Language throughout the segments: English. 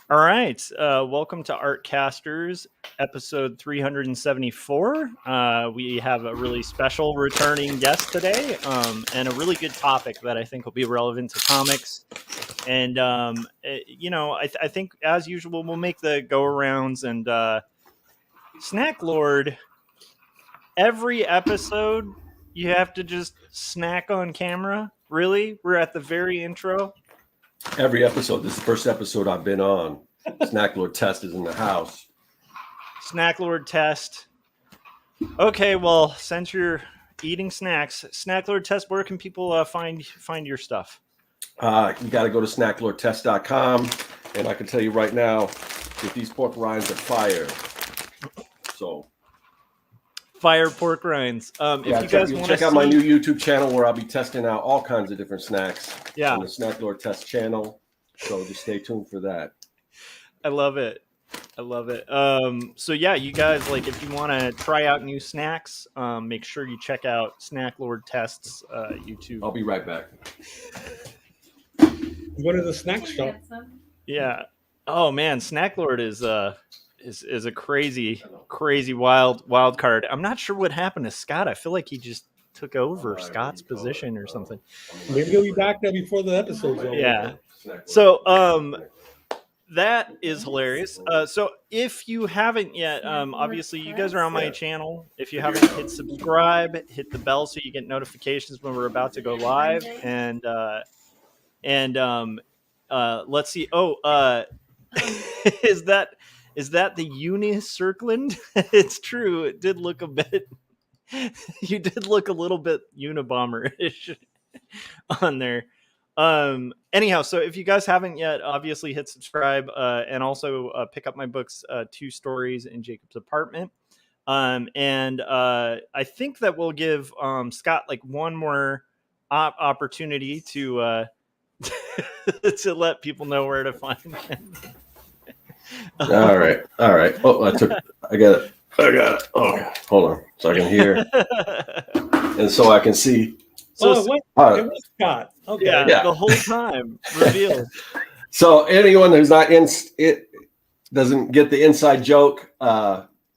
All right. Welcome to Artcasters, episode 374. We have a really special returning guest today, and a really good topic that I think will be relevant to comics. And, I think, as usual, we'll make the go-arounds. And Snack Lord, every episode, you have to just snack on camera? Really? We're at the very intro? Every episode. This is the first episode I've been on. Snack Lord Test is in the house. Snack Lord Test. Okay, well, since you're eating snacks, Snack Lord Test, where can people find your stuff? You got to go to snacklordtest.com, and I can tell you right now that these pork rinds are fire. So, fire pork rinds. If you guys want to check out my new YouTube channel where I'll be testing out all kinds of different snacks. Yeah, on the Snack Lord Test channel. So just stay tuned for that. I love it. So yeah, you guys, like, if you want to try out new snacks, make sure you check out Snack Lord Test's YouTube. I'll be right back. Go to the snack shop. Yeah. Oh man, Snack Lord is a crazy wild card. I'm not sure what happened to Scott. I feel like he just took over Scott's position or something. Maybe he'll be back there before the episode's over. Yeah. So that is hilarious. So if you haven't yet, obviously you guys are on my channel. If you haven't, hit subscribe, hit the bell so you get notifications when we're about to go live. And let's see. Is that the unicircling? It's true. It did look a bit. You did look a little bit Unabomber-ish on there. Anyhow, so if you guys haven't yet, obviously hit subscribe, and also pick up my books, 2 Stories in Jacob's Apartment. And I think that we'll give Scott like one more opportunity to to let people know where to find him. All right. Oh, I got it. Oh, hold on, so I can hear and so I can see. So it was Scott. Okay. Yeah, the whole time revealed. So anyone who's not in it doesn't get the inside joke.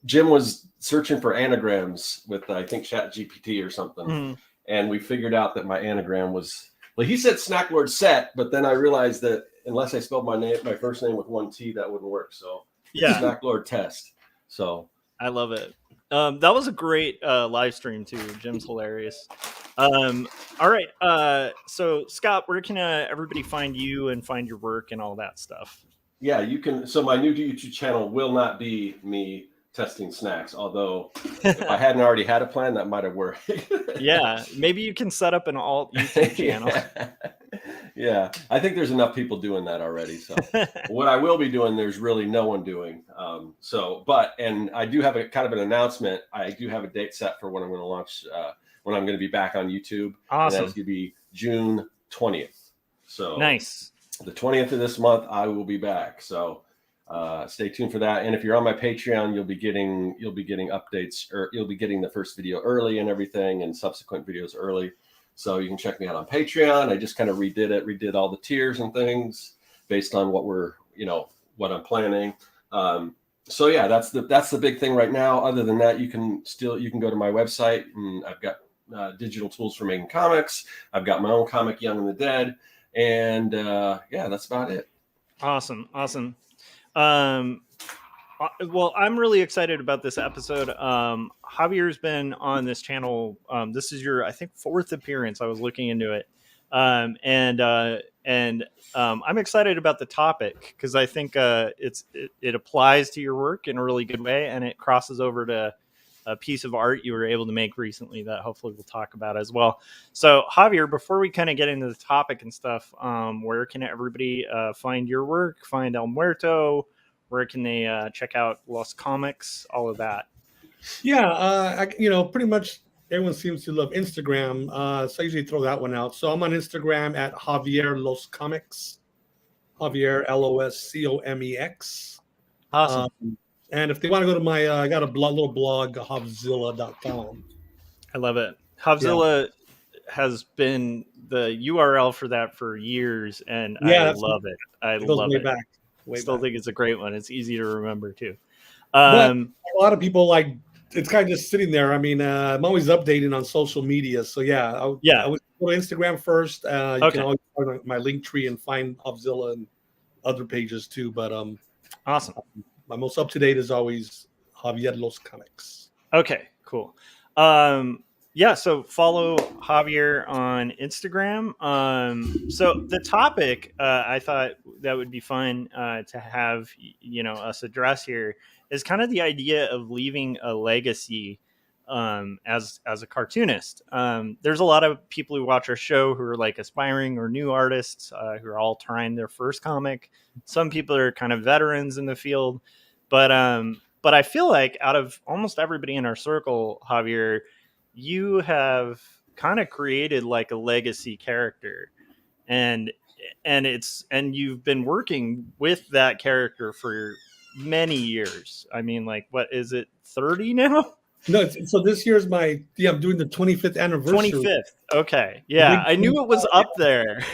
Jim was searching for anagrams with I think ChatGPT or something, and we figured out that my anagram was, well, he said Snack Lord Set, but then I realized that unless I spelled my first name with 1 T, that wouldn't work. So yeah, Snack Lord Test. So I love it. That was a great live stream too. Jim's hilarious. All right. So Scott, where can everybody find you and find your work and all that stuff? Yeah, you can. So my new YouTube channel will not be me testing snacks, although if I hadn't already had a plan, that might have worked. Yeah, maybe you can set up an alt YouTube channel. Yeah, I think there's enough people doing that already. So what I will be doing, there's really no one doing. And I do have a kind of an announcement. I do have a date set for when I'm going to launch, when I'm going to be back on YouTube. Awesome. And that's going to be June 20th. So nice. The 20th of this month, I will be back. So stay tuned for that. And if you're on my Patreon, you'll be getting updates, or you'll be getting the first video early and everything, and subsequent videos early. So you can check me out on Patreon. I just kind of redid all the tiers and things based on what I'm planning. So yeah, that's the big thing right now. Other than that, you can go to my website, and I've got digital tools for making comics. I've got my own comic, Young and the Dead, and yeah, that's about it. Awesome. Well, I'm really excited about this episode. Javier's been on this channel. This is your, I think, 4th appearance. I was looking into it. And I'm excited about the topic because I think it applies to your work in a really good way, and it crosses over to a piece of art you were able to make recently that hopefully we'll talk about as well. So Javier, before we kind of get into the topic and stuff, where can everybody find your work, find El Muerto? Where can they check out Los Comex, all of that? Yeah, pretty much everyone seems to love Instagram, so I usually throw that one out. So I'm on Instagram at Javier Los Comex, Javier LOSCOMEX. Awesome. And if they want to go to my, I got a little blog, Havzilla.com. I love it. Havzilla has been the URL for that for years, and I love it. I love it. Back. Still think it's a great one. It's easy to remember too. But a lot of people like it's kind of just sitting there. I mean, I'm always updating on social media. So yeah, I would go to Instagram first. You can always find my link tree and find Obzilla and other pages too. But awesome. My most up to date is always Javier Los Comex. Okay, cool. Yeah, so follow Javier on Instagram. So the topic I thought that would be fun to have us address here is kind of the idea of leaving a legacy as a cartoonist. There's a lot of people who watch our show who are like aspiring or new artists who are all trying their first comic. Some people are kind of veterans in the field, but I feel like out of almost everybody in our circle, Javier, you have kind of created like a legacy character, and you've been working with that character for many years. I mean, like, what is it, 30 now? No, so this year's I'm doing the 25th anniversary. 25th. Okay. Yeah, I knew it was up there.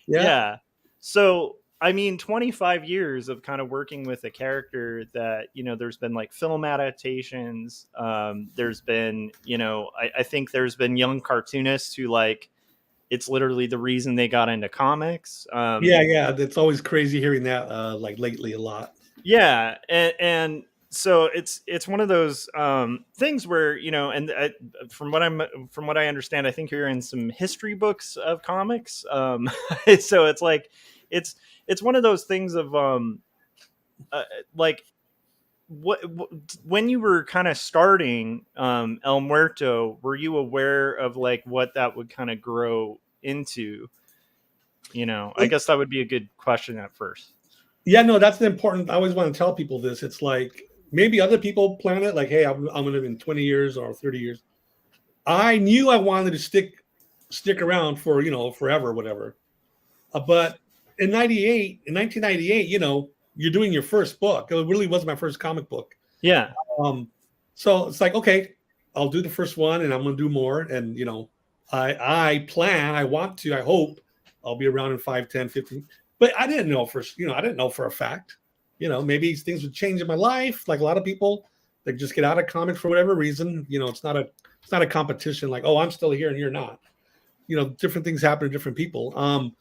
Yeah. So I mean, 25 years of kind of working with a character that, there's been like film adaptations. There's been, I think there's been young cartoonists who like, it's literally the reason they got into comics. Yeah. That's always crazy hearing that like lately a lot. Yeah. And so it's one of those things where, from what I understand, I think you're in some history books of comics. So it's like, it's one of those things of like when you were kind of starting El Muerto, were you aware of like what that would kind of grow into? I guess that would be a good question at first. Yeah, no, that's important. I always want to tell people this. It's like maybe other people plan it like, hey, I'm going to live in 20 years or 30 years. I knew I wanted to stick around for, forever, whatever. But in 1998, you're doing your first book. It really was my first comic book. Yeah. So it's like, okay, I'll do the first one and I'm going to do more. And, I hope I'll be around in 5, 10, 15. But I didn't know for a fact, maybe things would change in my life. Like a lot of people, they just get out of comics for whatever reason. It's not a competition like, oh, I'm still here and you're not. Different things happen to different people.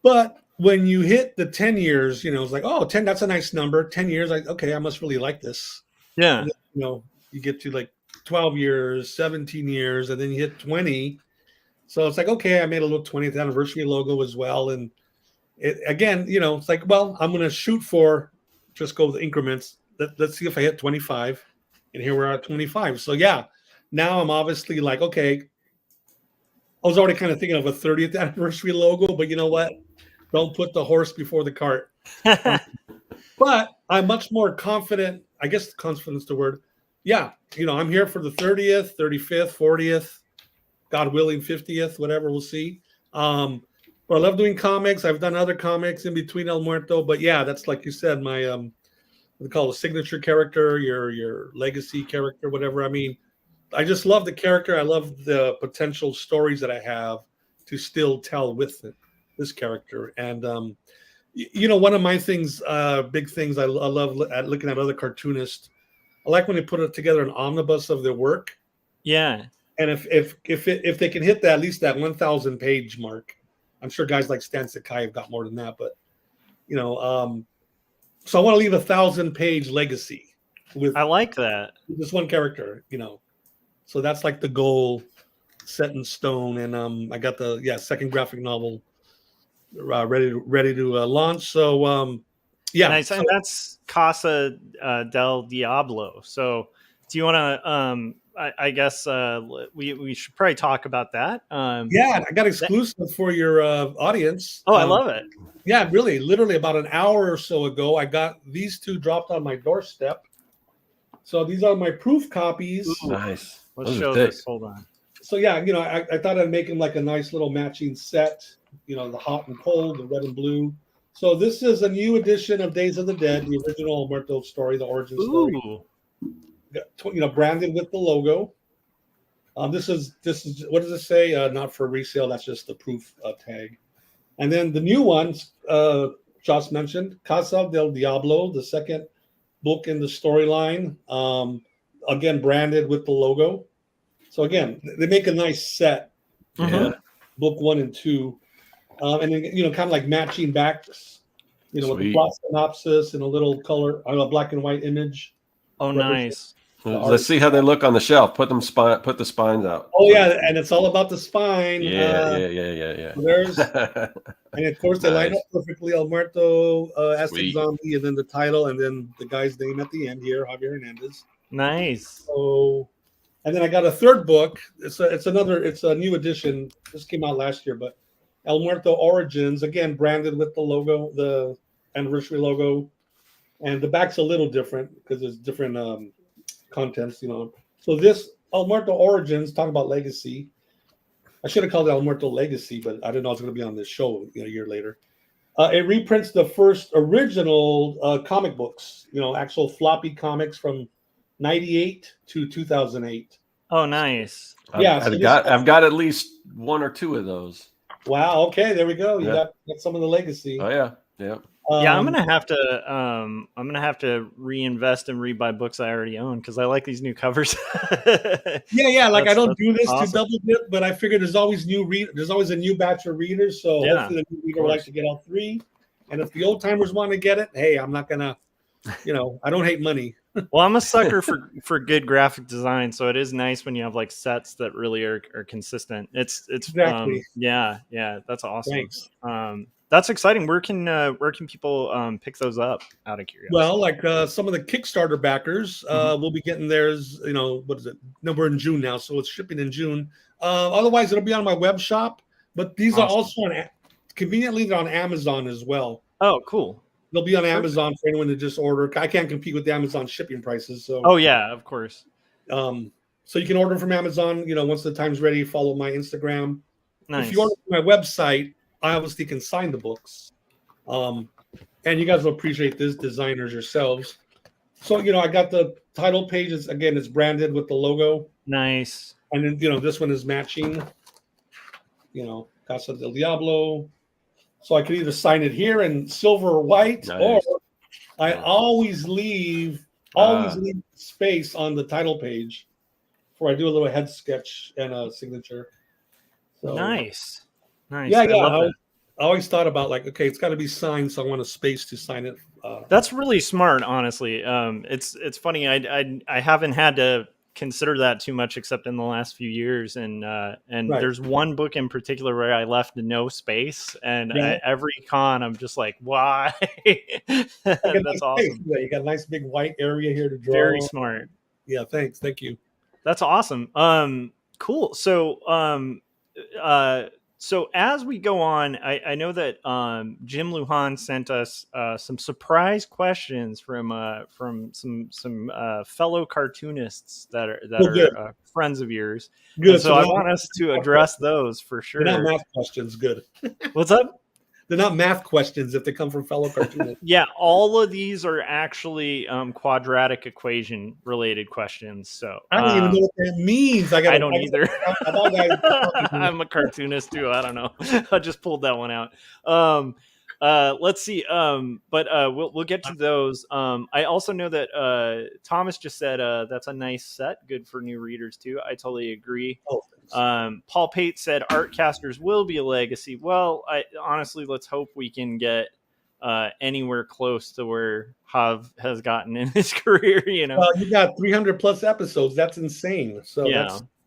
But when you hit the 10 years, it's like, oh, 10, that's a nice number. 10 years, okay, I must really like this. Yeah. Then, you get to like 12 years, 17 years, and then you hit 20. So it's like, okay, I made a little 20th anniversary logo as well. And again, it's like, well, I'm going to shoot for, just go with increments. Let's see if I hit 25. And here we're at 25. So yeah, now I'm obviously like, okay, I was already kind of thinking of a 30th anniversary logo, but you know what? Don't put the horse before the cart. But I'm much more confident. I guess confidence is the word. Yeah, I'm here for the 30th, 35th, 40th, God willing, 50th, whatever, we'll see. But I love doing comics. I've done other comics in between El Muerto. But yeah, that's like you said, my what they call a signature character, your legacy character, whatever. I mean, I just love the character. I love the potential stories that I have to still tell with this character. And, one of my things, big things I love looking at other cartoonists. I like when they put it together an omnibus of their work. Yeah. And if they can hit that, at least that 1,000 page mark, I'm sure guys like Stan Sakai have got more than that. But, so I want to leave 1,000 page legacy with. I like that. With this one character, So that's like the goal set in stone. And I got the second graphic novel ready to launch. So yeah. Nice. So, and that's Casa del Diablo. So do you want to I guess we should probably talk about that. Yeah, I got exclusive for your audience. Oh, I love it. Yeah, really, literally about an hour or so ago, I got these two dropped on my doorstep. So these are my proof copies. Ooh, nice. Let's show this. Hold on. So yeah, I thought I'd make them like a nice little matching set. The hot and cold, the red and blue. So this is a new edition of Days of the Dead, the original Muerto story, the origin story. Branded with the logo. This is what does it say? Not for resale. That's just the proof tag. And then the new ones, Josh mentioned, Casa del Diablo, the second book in the storyline. Again, branded with the logo. So again, they make a nice set. Yeah. Book 1 and 2, and then kind of like matching backs. With the Sweet. plot synopsis and a little color, a black and white image. Oh, nice. Let's see how they look on the shelf. Put the spines out. Oh yeah, and it's all about the spine. Yeah. There's and of course they line up perfectly. El Muerto, Aztec Zombie, and then the title, and then the guy's name at the end here, Javier Hernandez. Nice. So, and then I got a third book. It's a new edition. This came out last year, but El Muerto Origins, again branded with the logo, the anniversary logo, and the back's a little different because there's different contents, So this El Muerto Origins, talking about legacy. I should have called it El Muerto Legacy, but I didn't know it was going to be on this show a year later. It reprints the first original comic books, actual floppy comics from 98 to 2008. Oh, nice. I've got at least 1 or 2 of those. Wow. Okay, there we go. You got some of the legacy. Oh yeah. I'm gonna have to reinvest and rebuy books I already own because I like these new covers. Yeah. Like I don't do this to double dip, but I figured there's always a new batch of readers. So hopefully the new reader would like to get all 3. And if the old timers want to get it, hey, I'm not gonna, I don't hate money. Well, I'm a sucker for good graphic design, so it is nice when you have like sets that really are consistent. It's exactly. Yeah, that's awesome. Thanks. That's exciting. Where can people pick those up out of curiosity? Well, like some of the Kickstarter backers will be getting theirs, what is it? No, we're in June now, so it's shipping in June. Otherwise, it'll be on my web shop. But these are also conveniently they're on Amazon as well. Oh, cool. They'll be on Amazon for anyone to just order. I can't compete with the Amazon shipping prices. So. Oh yeah, of course. So you can order from Amazon. Once the time's ready, follow my Instagram. Nice. If you order from my website, I obviously can sign the books. And you guys will appreciate this, designers yourselves. So, I got the title pages. Again, it's branded with the logo. Nice. And then, this one is matching, Casa del Diablo. So I could either sign it here in silver or white, or I always leave space on the title page where I do a little head sketch and a signature. So, nice. Yeah. I always thought about okay, it's got to be signed, so I want a space to sign it. That's really smart, honestly. It's funny. I haven't had to consider that too much except in the last few years, and there's one book in particular where I left no space, and every con I'm just like, why? That's awesome. You got a nice big white area here to draw. Very smart. Yeah, thank you. That's awesome. Cool. So as we go on, I know that Jim Lujan sent us some surprise questions from some fellow cartoonists that are friends of yours. Good. So I want us to address those for sure. They're not math questions. Good. What's up? They're not math questions if they come from fellow cartoonists. Yeah, all of these are actually quadratic equation related questions. So I don't even know what that means. I don't either. I'm a cartoonist too. I don't know. I just pulled that one out. Let's see. But we'll get to those. I also know that Thomas just said that's a nice set, good for new readers too. I totally agree. Paul Pate said Artcasters will be a legacy. Well, honestly, let's hope we can get anywhere close to where Hav has gotten in his career. Well, you got 300 plus episodes. That's insane. So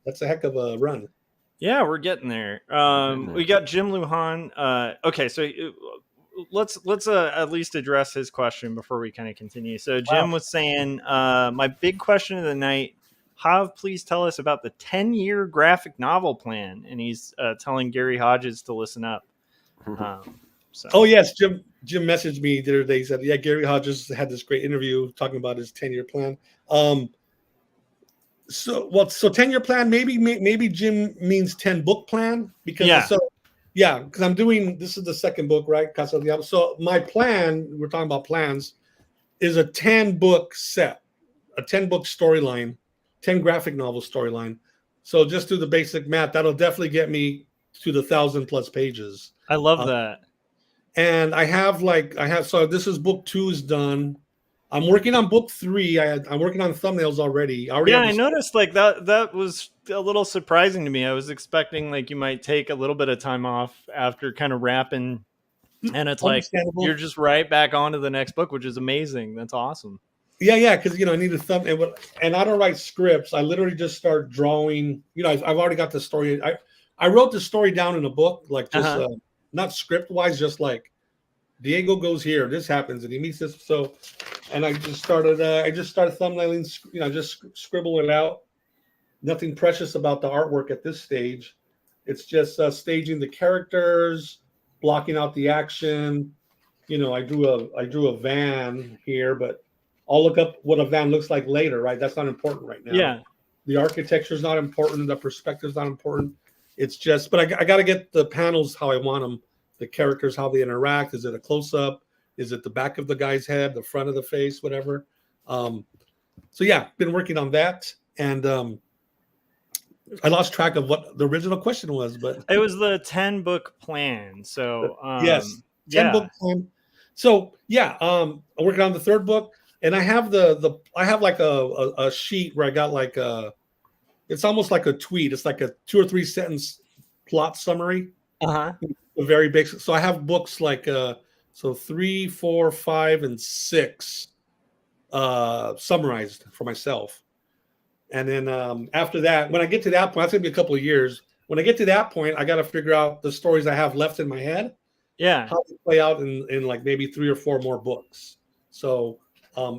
that's a heck of a run. Yeah, we're getting there. We got Jim Lujan. Okay, so let's at least address his question before we kind of continue. So Jim was saying, my big question of the night, Hav, please tell us about the 10-year graphic novel plan. And he's telling Gary Hodges to listen up. Oh yes, Jim messaged me the other day. He said, yeah, Gary Hodges had this great interview talking about his 10-year plan. So 10-year plan, maybe Jim means 10-book plan, because because I'm doing, this is the second book, right? Casa del Diablo. So my plan, we're talking about plans, is a 10-book set, a 10-book storyline, 10 graphic novel storyline. So just do the basic math. That'll definitely get me to the 1,000+ pages. I love that. And so this is book 2 is done. I'm working on book 3. I'm working on thumbnails already. Yeah, I noticed like that was a little surprising to me. I was expecting like you might take a little bit of time off after kind of wrapping, and it's like you're just right back onto the next book, which is amazing. That's awesome. Yeah, because I need a thumbnail, and I don't write scripts. I literally just start drawing. I've already got the story. I wrote the story down in a book, like just not script wise, just like Diego goes here, this happens, and he meets this. So, and I just started thumbnailing. Just scribble it out. Nothing precious about the artwork at this stage. It's just staging the characters, blocking out the action. I drew a van here, but I'll look up what a van looks like later, right? That's not important right now. Yeah. The architecture is not important. The perspective is not important. It's just, but I got to get the panels how I want them. The characters, how they interact. Is it a close-up? Is it the back of the guy's head, the front of the face, whatever? So yeah, been working on that. And I lost track of what the original question was, but it was the 10-book plan. So yes, 10-book plan. So yeah, I'm working on the 3rd book. And I have I have like a sheet where I got like it's almost like a tweet. It's like a 2 or 3 sentence plot summary. Very basic. So I have books like 3, 4, 5, and 6 summarized for myself. And then after that, when I get to that point, that's gonna be a couple of years. When I get to that point, I got to figure out the stories I have left in my head. Yeah, how they play out in like maybe 3 or 4 more books. So.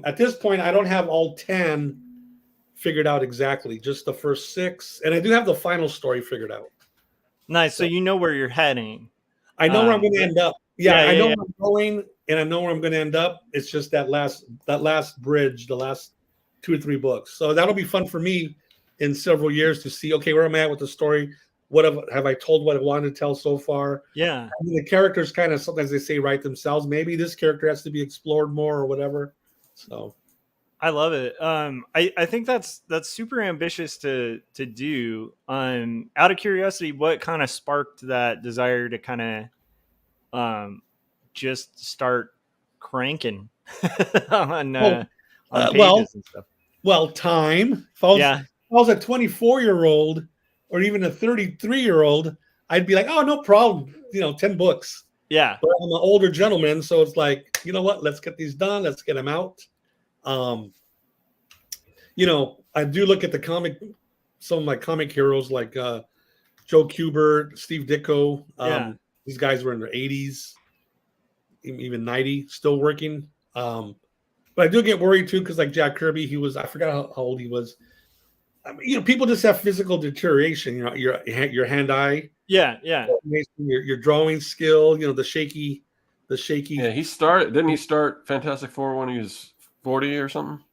At this point, I don't have all 10 figured out exactly, just the first 6. And I do have the final story figured out. Nice. So you know where you're heading. I know where I'm going to end up. I know where I'm going, and I know where I'm going to end up. It's just that last bridge, the last 2 or 3 books. So that'll be fun for me in several years to see, okay, where am I at with the story? What have I told what I wanted to tell so far? Yeah. I mean, the characters kind of, sometimes they say write themselves. Maybe this character has to be explored more or whatever. So I love it. I think that's super ambitious to do. Out of curiosity, what kind of sparked that desire to kind of just start cranking on pages and stuff? Well, time. If I was a 24-year-old or even a 33-year-old, I'd be like, oh, no problem. 10 books. Yeah. But I'm an older gentleman, so it's like, you know what? Let's get these done. Let's get them out. I do look at some of my comic heroes like Joe Kubert, Steve Ditko. These guys were in their 80s, even 90, still working. But I do get worried too, because like Jack Kirby, I forgot how old he was. I mean, people just have physical deterioration. Your hand-eye. Yeah. Your drawing skill. The shaky. Yeah, didn't he start Fantastic Four when he was 40 or something?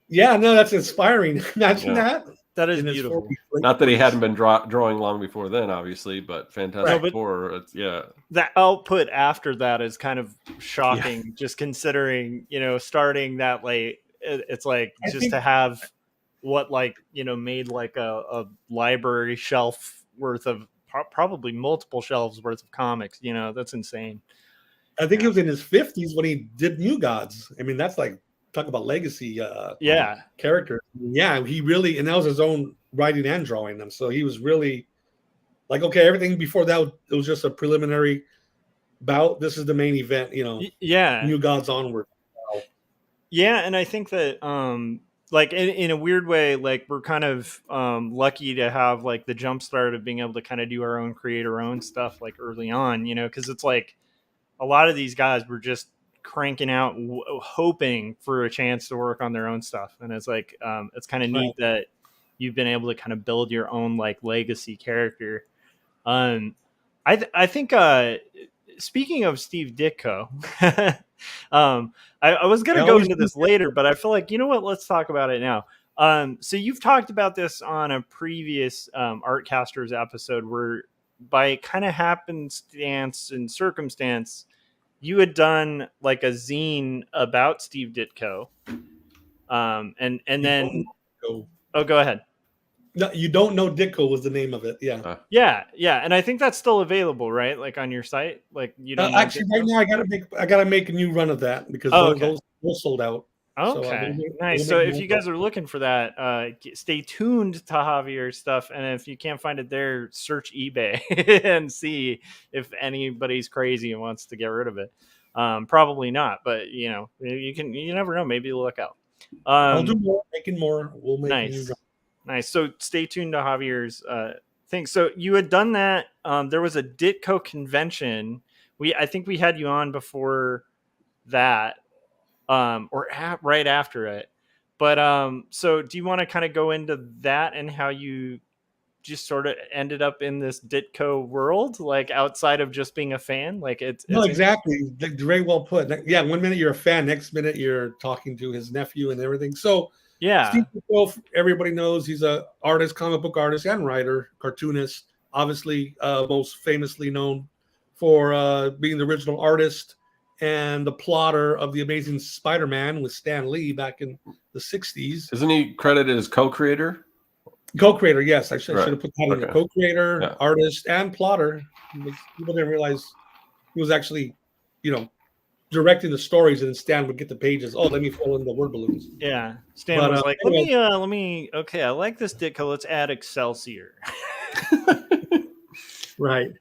Yeah, no, that's inspiring. Imagine that. That is beautiful. Not that he hadn't been drawing long before then, obviously, but Fantastic Four, The output after that is kind of shocking, just considering, starting that late. It's like to have what made like a library shelf worth of probably multiple shelves worth of comics. That's insane. I think he was in his 50s when he did New Gods. I mean, that's like, talk about legacy character. Yeah, he really, and that was his own writing and drawing them. So he was really like, okay, everything before that, it was just a preliminary bout. This is the main event, New Gods onward. Wow. Yeah, and I think that like in a weird way, like we're kind of lucky to have like the jump start of being able to kind of create our own stuff like early on, because it's like a lot of these guys were just cranking out hoping for a chance to work on their own stuff, and it's like it's kind of neat that you've been able to kind of build your own like legacy character. I think speaking of Steve Ditko, I was gonna go into this later, but I feel like, you know what, let's talk about it now. So you've talked about this on a previous Artcasters episode where by kind of happenstance and circumstance you had done like a zine about Steve Ditko. And then go ahead. No, You Don't Know Ditko was the name of it. Yeah. Yeah, and I think that's still available, right? Like on your site, like you don't know Actually, right Ditko? now I gotta make a new run of that because Oh, okay. those sold out. Okay, nice. we'll So make if more. you guys are looking for that, stay tuned to Javier's stuff, and if you can't find it there, search eBay and see if anybody's crazy and wants to get rid of it. Probably not, but you know, you never know. Maybe look out. I'll do more, making more. We'll make a new Nice, run. nice. So stay tuned to Javier's thing. So you had done that. There was a Ditko convention. I think we had you on before that, right after it. But so do you want to kind of go into that and how you just sort of ended up in this Ditko world, like outside of just being a fan? Like No, exactly. Very well put. Yeah, 1 minute you're a fan, next minute you're talking to his nephew and everything. So yeah, Steve Ditko, everybody knows he's a artist, comic book artist and writer, cartoonist. Obviously, most famously known for being the original artist and the plotter of the Amazing Spider-Man with Stan Lee back in the 60s. Isn't he credited as co-creator? Co-creator, yes. I should have put that in the co-creator, Yeah. artist, and plotter. People didn't realize he was actually, directing the stories, and then Stan would get the pages. Oh, let me fill in the word balloons. Yeah, Stan was like, let me. Okay, I like this Ditko. Let's add Excelsior. Right.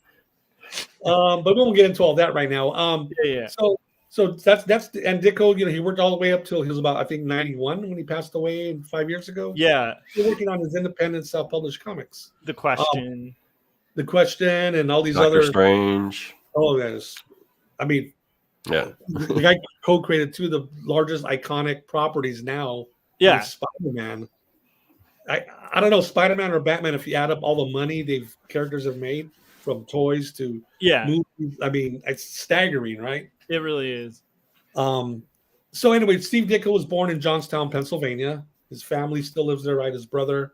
But we won't get into all that right now. Yeah. So that's and Ditko, he worked all the way up till he was about, I think, 91 when he passed away 5 years ago. Yeah. He's working on his independent self-published comics. The Question. And all these Doctor other Strange. Oh, yes. I mean, yeah. The guy co-created two of the largest iconic properties now. Yeah. Spider-Man. I don't know, Spider-Man or Batman, if you add up all the money characters have made, from toys to movies, I mean, it's staggering, right? It really is. So anyway, Steve Ditko was born in Johnstown, Pennsylvania. His family still lives there, right? His brother,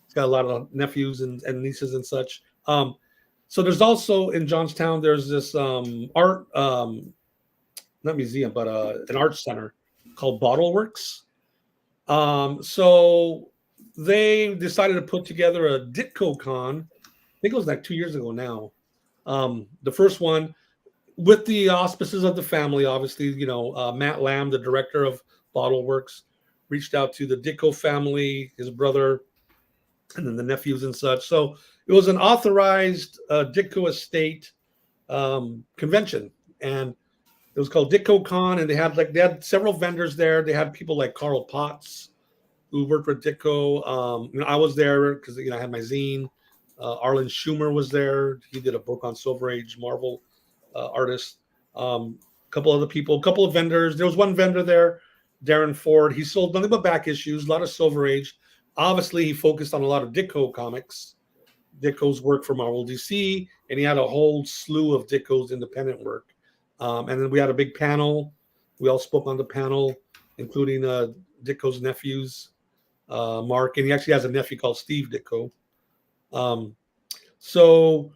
he's got a lot of nephews and nieces and such. So there's also in Johnstown, there's this art, not museum, but an art center called Bottle Works. So they decided to put together a Ditko Con. I think it was like 2 years ago now. The first one with the auspices of the family, obviously, Matt Lamb, the director of Bottle Works, reached out to the Ditko family, his brother, and then the nephews and such. So it was an authorized Ditko estate convention, and it was called Ditko Con, and they had several vendors there. They had people like Carl Potts, who worked for Ditko. I was there because I had my zine. Arlen Schumer was there. He did a book on Silver Age Marvel artists. A couple other people, a couple of vendors. There was one vendor there, Darren Ford. He sold nothing but back issues, a lot of Silver Age. Obviously, he focused on a lot of Ditko comics, Ditko's work for Marvel DC, and he had a whole slew of Ditko's independent work. And then we had a big panel. We all spoke on the panel, including Ditko's nephews, Mark, and he actually has a nephew called Steve Ditko. So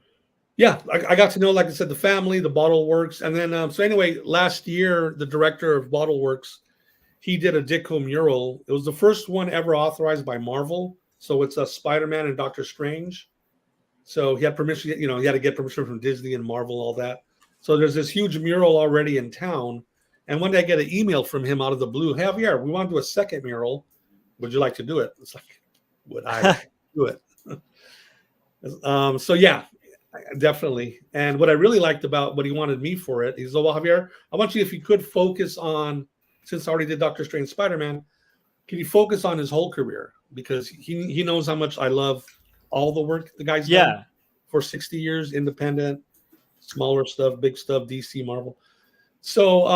yeah, I got to know, like I said, the family, the Bottle Works. And then, so anyway, last year, the director of Bottle Works, he did a Ditko mural. It was the first one ever authorized by Marvel. So it's a Spider-Man and Doctor Strange. So he had permission, he had to get permission from Disney and Marvel, all that. So there's this huge mural already in town. And one day I get an email from him out of the blue. Javier, we want to do a second mural. Would you like to do it? It's like, would I do it? So yeah, definitely. And what I really liked about what he wanted me for it, he said, well, Javier, I want you, if you could focus on, since I already did Doctor Strange, Spider-Man, can you focus on his whole career? Because he knows how much I love all the work the guy's done for 60 years, independent, smaller stuff, big stuff, DC, Marvel. So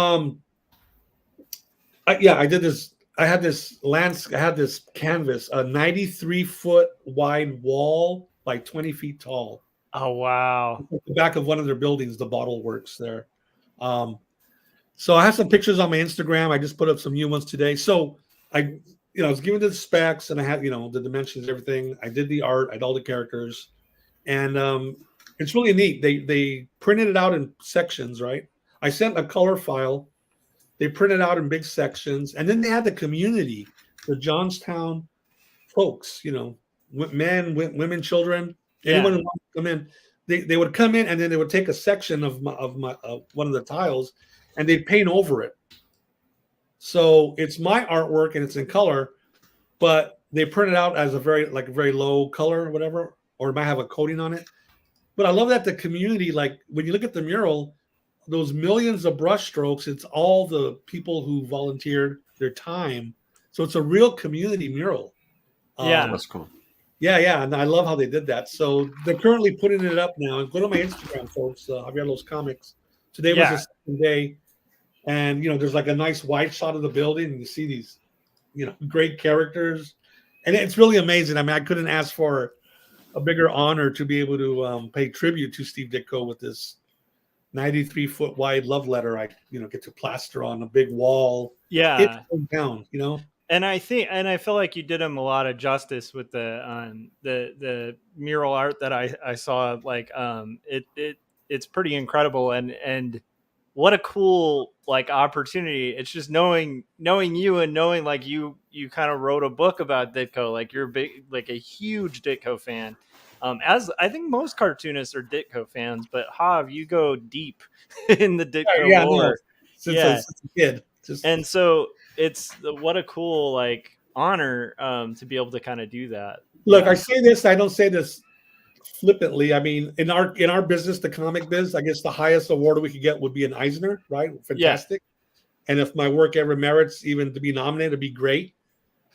I did this. I had this canvas, a 93-foot wide wall by 20 feet tall. Oh, wow. At the back of one of their buildings, the Bottle Works there. So I have some pictures on my Instagram. I just put up some new ones today. So I was given the specs, and I had, the dimensions, everything. I did the art, I had all the characters. And it's really neat. They printed it out in sections, right? I sent a color file. They printed out in big sections. And then they had the community, the Johnstown folks, men, women, children, Yeah. anyone who wants to come in. They would come in and then they would take a section of one of the tiles and they'd paint over it. So it's my artwork and it's in color, but they print it out as a very low color or whatever, or it might have a coating on it. But I love that the community, like when you look at the mural, those millions of brush strokes, it's all the people who volunteered their time. So it's a real community mural. Yeah. That's cool. Yeah, and I love how they did that. So they're currently putting it up now. Go to my Instagram, folks. Javier Los Comics. Today was the second day, and there's like a nice wide shot of the building, and you see these, great characters, and it's really amazing. I mean, I couldn't ask for a bigger honor to be able to pay tribute to Steve Ditko with this 93-foot wide love letter. I get to plaster on a big wall. Yeah, it's down. And I feel like you did him a lot of justice with the mural art that I saw. Like, it's pretty incredible, and what a cool like opportunity. It's just knowing you and knowing like you kind of wrote a book about Ditko. Like you're a huge Ditko fan. As I think most cartoonists are Ditko fans, but Hav, you go deep in the Ditko lore. No, since I was a kid. And so it's what a cool like honor to be able to kind of do that. Look, I say this, I don't say this flippantly. I mean, in our business, the comic biz, I guess the highest award we could get would be an Eisner, right? Fantastic. Yeah. And if my work ever merits even to be nominated, it'd be great.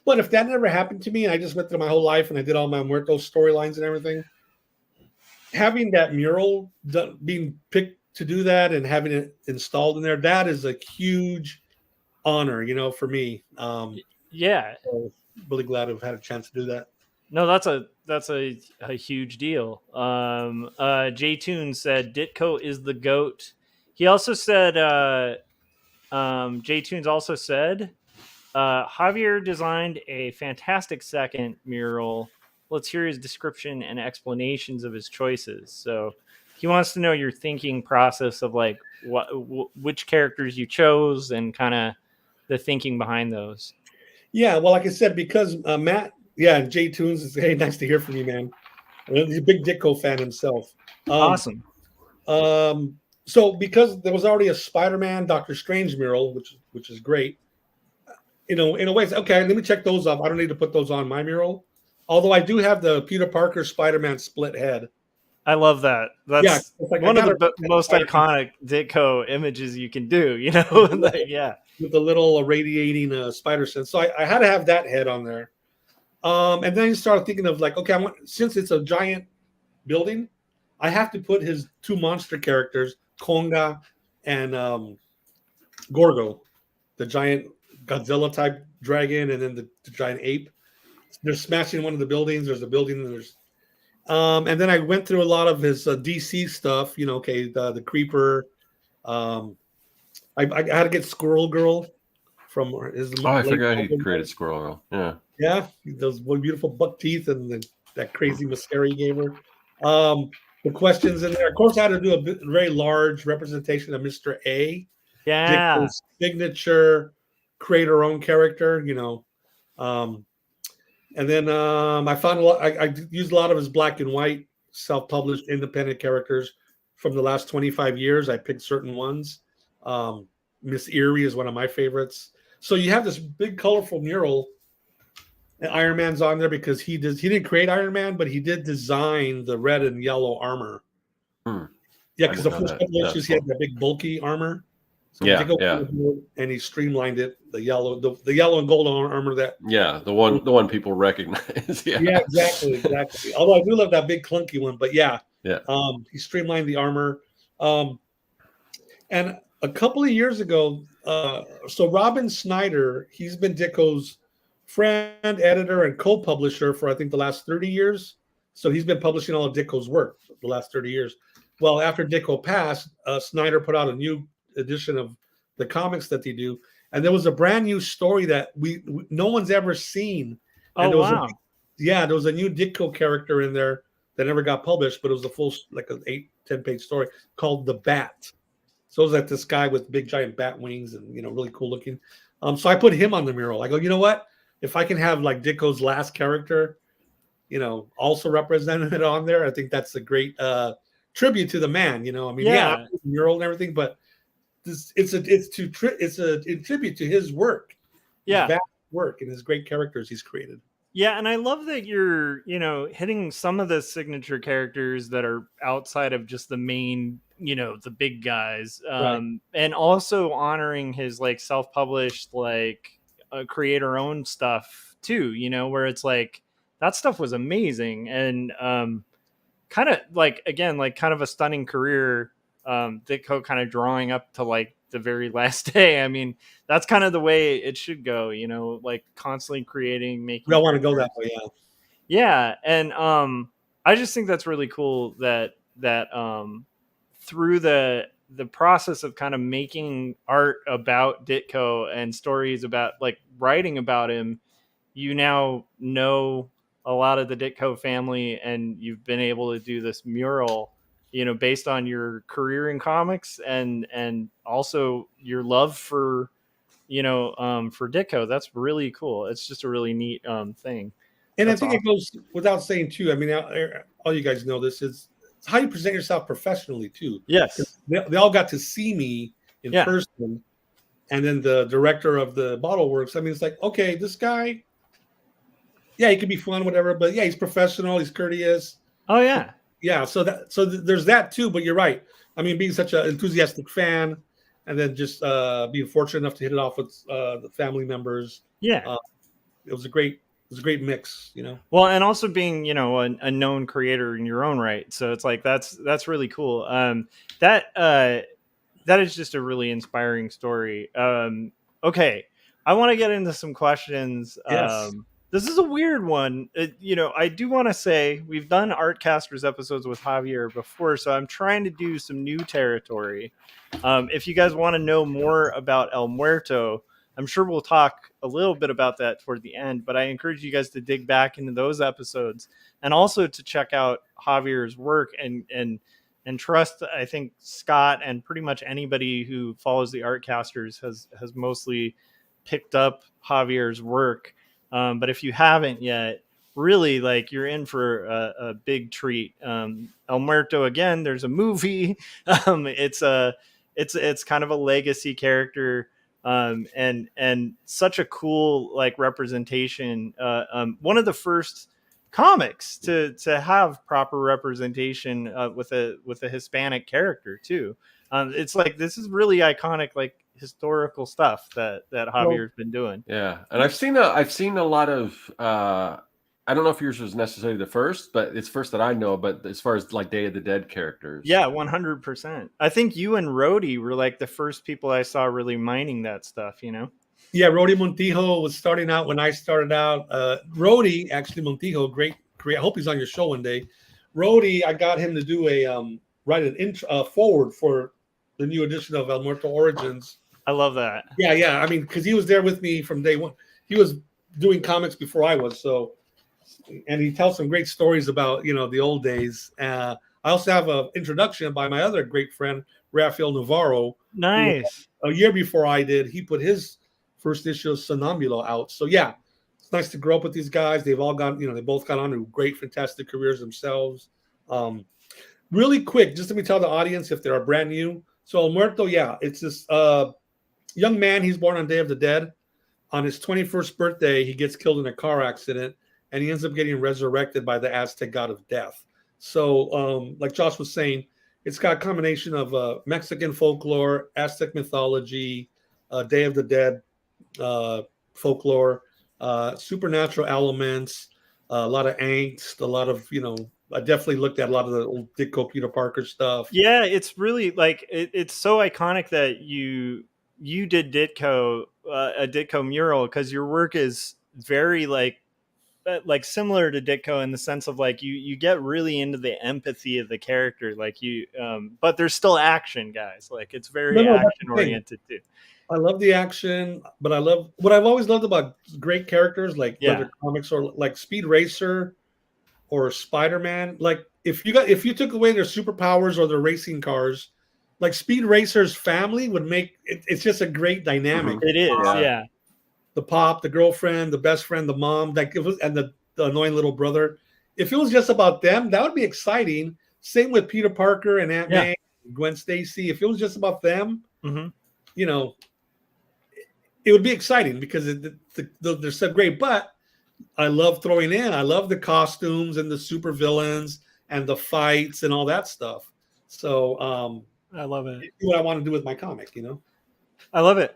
But if that never happened to me, and I just went through my whole life and I did all my MUERTO storylines and everything, having that mural being picked to do that and having it installed in there, that is a huge honor, for me. So really glad to have had a chance to do that. No, that's a huge deal. Jay Toon said Ditko is the GOAT. He also said Jay Toons also said Javier designed a fantastic second mural. Let's hear his description and explanations of his choices. So he wants to know your thinking process of like which characters you chose and kind of the thinking behind those. Yeah, well, like I said, because Matt, Jay Toons is, hey, nice to hear from you, man. He's a big Ditko fan himself. Awesome. So because there was already a Spider-Man, Doctor Strange mural, which is great. In a way, okay, let me check those off. I don't need to put those on my mural. Although I do have the Peter Parker Spider-Man split head. I love that. That's like one of the most iconic Ditko images you can do, With the little radiating spider sense. So I had to have that head on there. And then you start thinking of like, okay, since it's a giant building, I have to put his two monster characters, Konga and Gorgo, the giant Godzilla type dragon, and then the giant ape. They're smashing one of the buildings. There's a building, and and then I went through a lot of his DC stuff. The Creeper. I had to get Squirrel Girl from his. I forgot he created Squirrel Girl. Yeah. Yeah, those beautiful buck teeth and that crazy mascara he gave her. The questions in there. Of course, I had to do a very large representation of Mr. A. Yeah. Ditko's signature, create her own character, and then I found a lot. I used a lot of his black and white, self-published, independent characters from the last 25 years. I picked certain ones. Miss Eerie is one of my favorites. So you have this big, colorful mural. And Iron Man's on there because he didn't create Iron Man, but he did design the red and yellow armor. Yeah, because the first couple issues he had that big bulky armor. So and he streamlined it. The yellow and gold armor the one people recognize. Yeah, exactly. Although I do love that big clunky one, but he streamlined the armor. And a couple of years ago, so Robin Snyder, he's been Ditko's friend, editor, and co-publisher for I think the last 30 years. So he's been publishing all of Ditko's work for the last 30 years. Well, after Ditko passed, Snyder put out a new edition of the comics that they do, and there was a brand new story that we no one's ever seen. And wow! There was a new Ditko character in there that never got published, but it was a full like an 8-10 page story called The Bat. So it was like this guy with big giant bat wings and really cool looking. So I put him on the mural. I go, you know what? If I can have like Ditko's last character, also represented on there. I think that's a great tribute to the man. I mean, Yeah. mural and everything, but it's a tribute to his work, his vast work, and his great characters he's created. Yeah, and I love that you're, hitting some of the signature characters that are outside of just the main, the big guys, and also honoring his like self-published, like creator-owned stuff too. Where it's like that stuff was amazing and kind of like again, like kind of a stunning career. Ditko kind of drawing up to like the very last day. I mean, that's kind of the way it should go, like constantly creating, making. We all want to go that way, yeah. And I just think that's really cool that through the process of kind of making art about Ditko and stories about like writing about him, you now know a lot of the Ditko family, and you've been able to do this mural, based on your career in comics and also your love for, for Ditko. That's really cool. It's just a really neat thing. And That's I think it goes without saying too. I mean, all you guys know this is how you present yourself professionally too. Yes. They all got to see me in person. And then the director of the Bottle Works, I mean, it's like, okay, this guy, he could be fun, whatever, but he's professional, he's courteous. Oh yeah. Yeah, so there's that too, but you're right. I mean, being such an enthusiastic fan, and then just being fortunate enough to hit it off with the family members. Yeah, it was a great mix, Well, and also being a known creator in your own right, so it's like that's really cool. That is just a really inspiring story. Okay, I want to get into some questions. Yes. This is a weird one. I do want to say we've done Artcasters episodes with Javier before, so I'm trying to do some new territory. If you guys want to know more about El Muerto, I'm sure we'll talk a little bit about that toward the end, but I encourage you guys to dig back into those episodes and also to check out Javier's work and trust. I think Scott and pretty much anybody who follows the Artcasters has mostly picked up Javier's work. But if you haven't yet, really, like, you're in for a big treat. El Muerto, again, there's a movie. It's kind of a legacy character, and such a cool like representation. One of the first comics to have proper representation with a Hispanic character too. It's like, this is really iconic, like historical stuff that Javier's been doing. Yeah, and I've seen a lot of I don't know if yours was necessarily the first, but it's first that I know. But as far as like Day of the Dead characters, yeah, 100%. I think you and Rhodey were like the first people I saw really mining that stuff. Yeah, Rhodey Montijo was starting out when I started out. Rhodey, actually, Montijo, great. I hope he's on your show one day. Rhodey, I got him to do write an forward for the new edition of El Muerto Origins. I love that. Yeah. I mean, because he was there with me from day one. He was doing comics before I was, and he tells some great stories about the old days. I also have an introduction by my other great friend Rafael Navarro. Nice. A year before I did, he put his first issue of Sonambulo out. So yeah, it's nice to grow up with these guys. They've all gone, they both got on to great, fantastic careers themselves. Really quick, just let me tell the audience if they are brand new. So El Muerto, it's this young man. He's born on Day of the Dead. On his 21st birthday, he gets killed in a car accident, and he ends up getting resurrected by the Aztec god of death. So, like Josh was saying, it's got a combination of Mexican folklore, Aztec mythology, Day of the Dead folklore, supernatural elements, a lot of angst, a lot of, I definitely looked at a lot of the old Ditko Peter Parker stuff. Yeah, it's really like it's so iconic that you did Ditko, a Ditko mural, because your work is very like similar to Ditko in the sense of like you get really into the empathy of the character, like but there's still action, guys. Like, it's very action oriented too. I love the action, but I love what I've always loved about great characters like whether comics or like Speed Racer or Spider-Man. Like, if you took away their superpowers or their racing cars, like Speed Racer's family would make it, it's just a great dynamic. It is, yeah. The pop, the girlfriend, the best friend, the mom, and the annoying little brother. if it was just about them, that would be exciting. Same with Peter Parker and Aunt May, Gwen Stacy. If it was just about them, you know, it would be exciting because they're so great. But I love throwing in. I love the costumes and the super villains and the fights and all that stuff. So I love it. It's what I want to do with my comic, you know. I love it.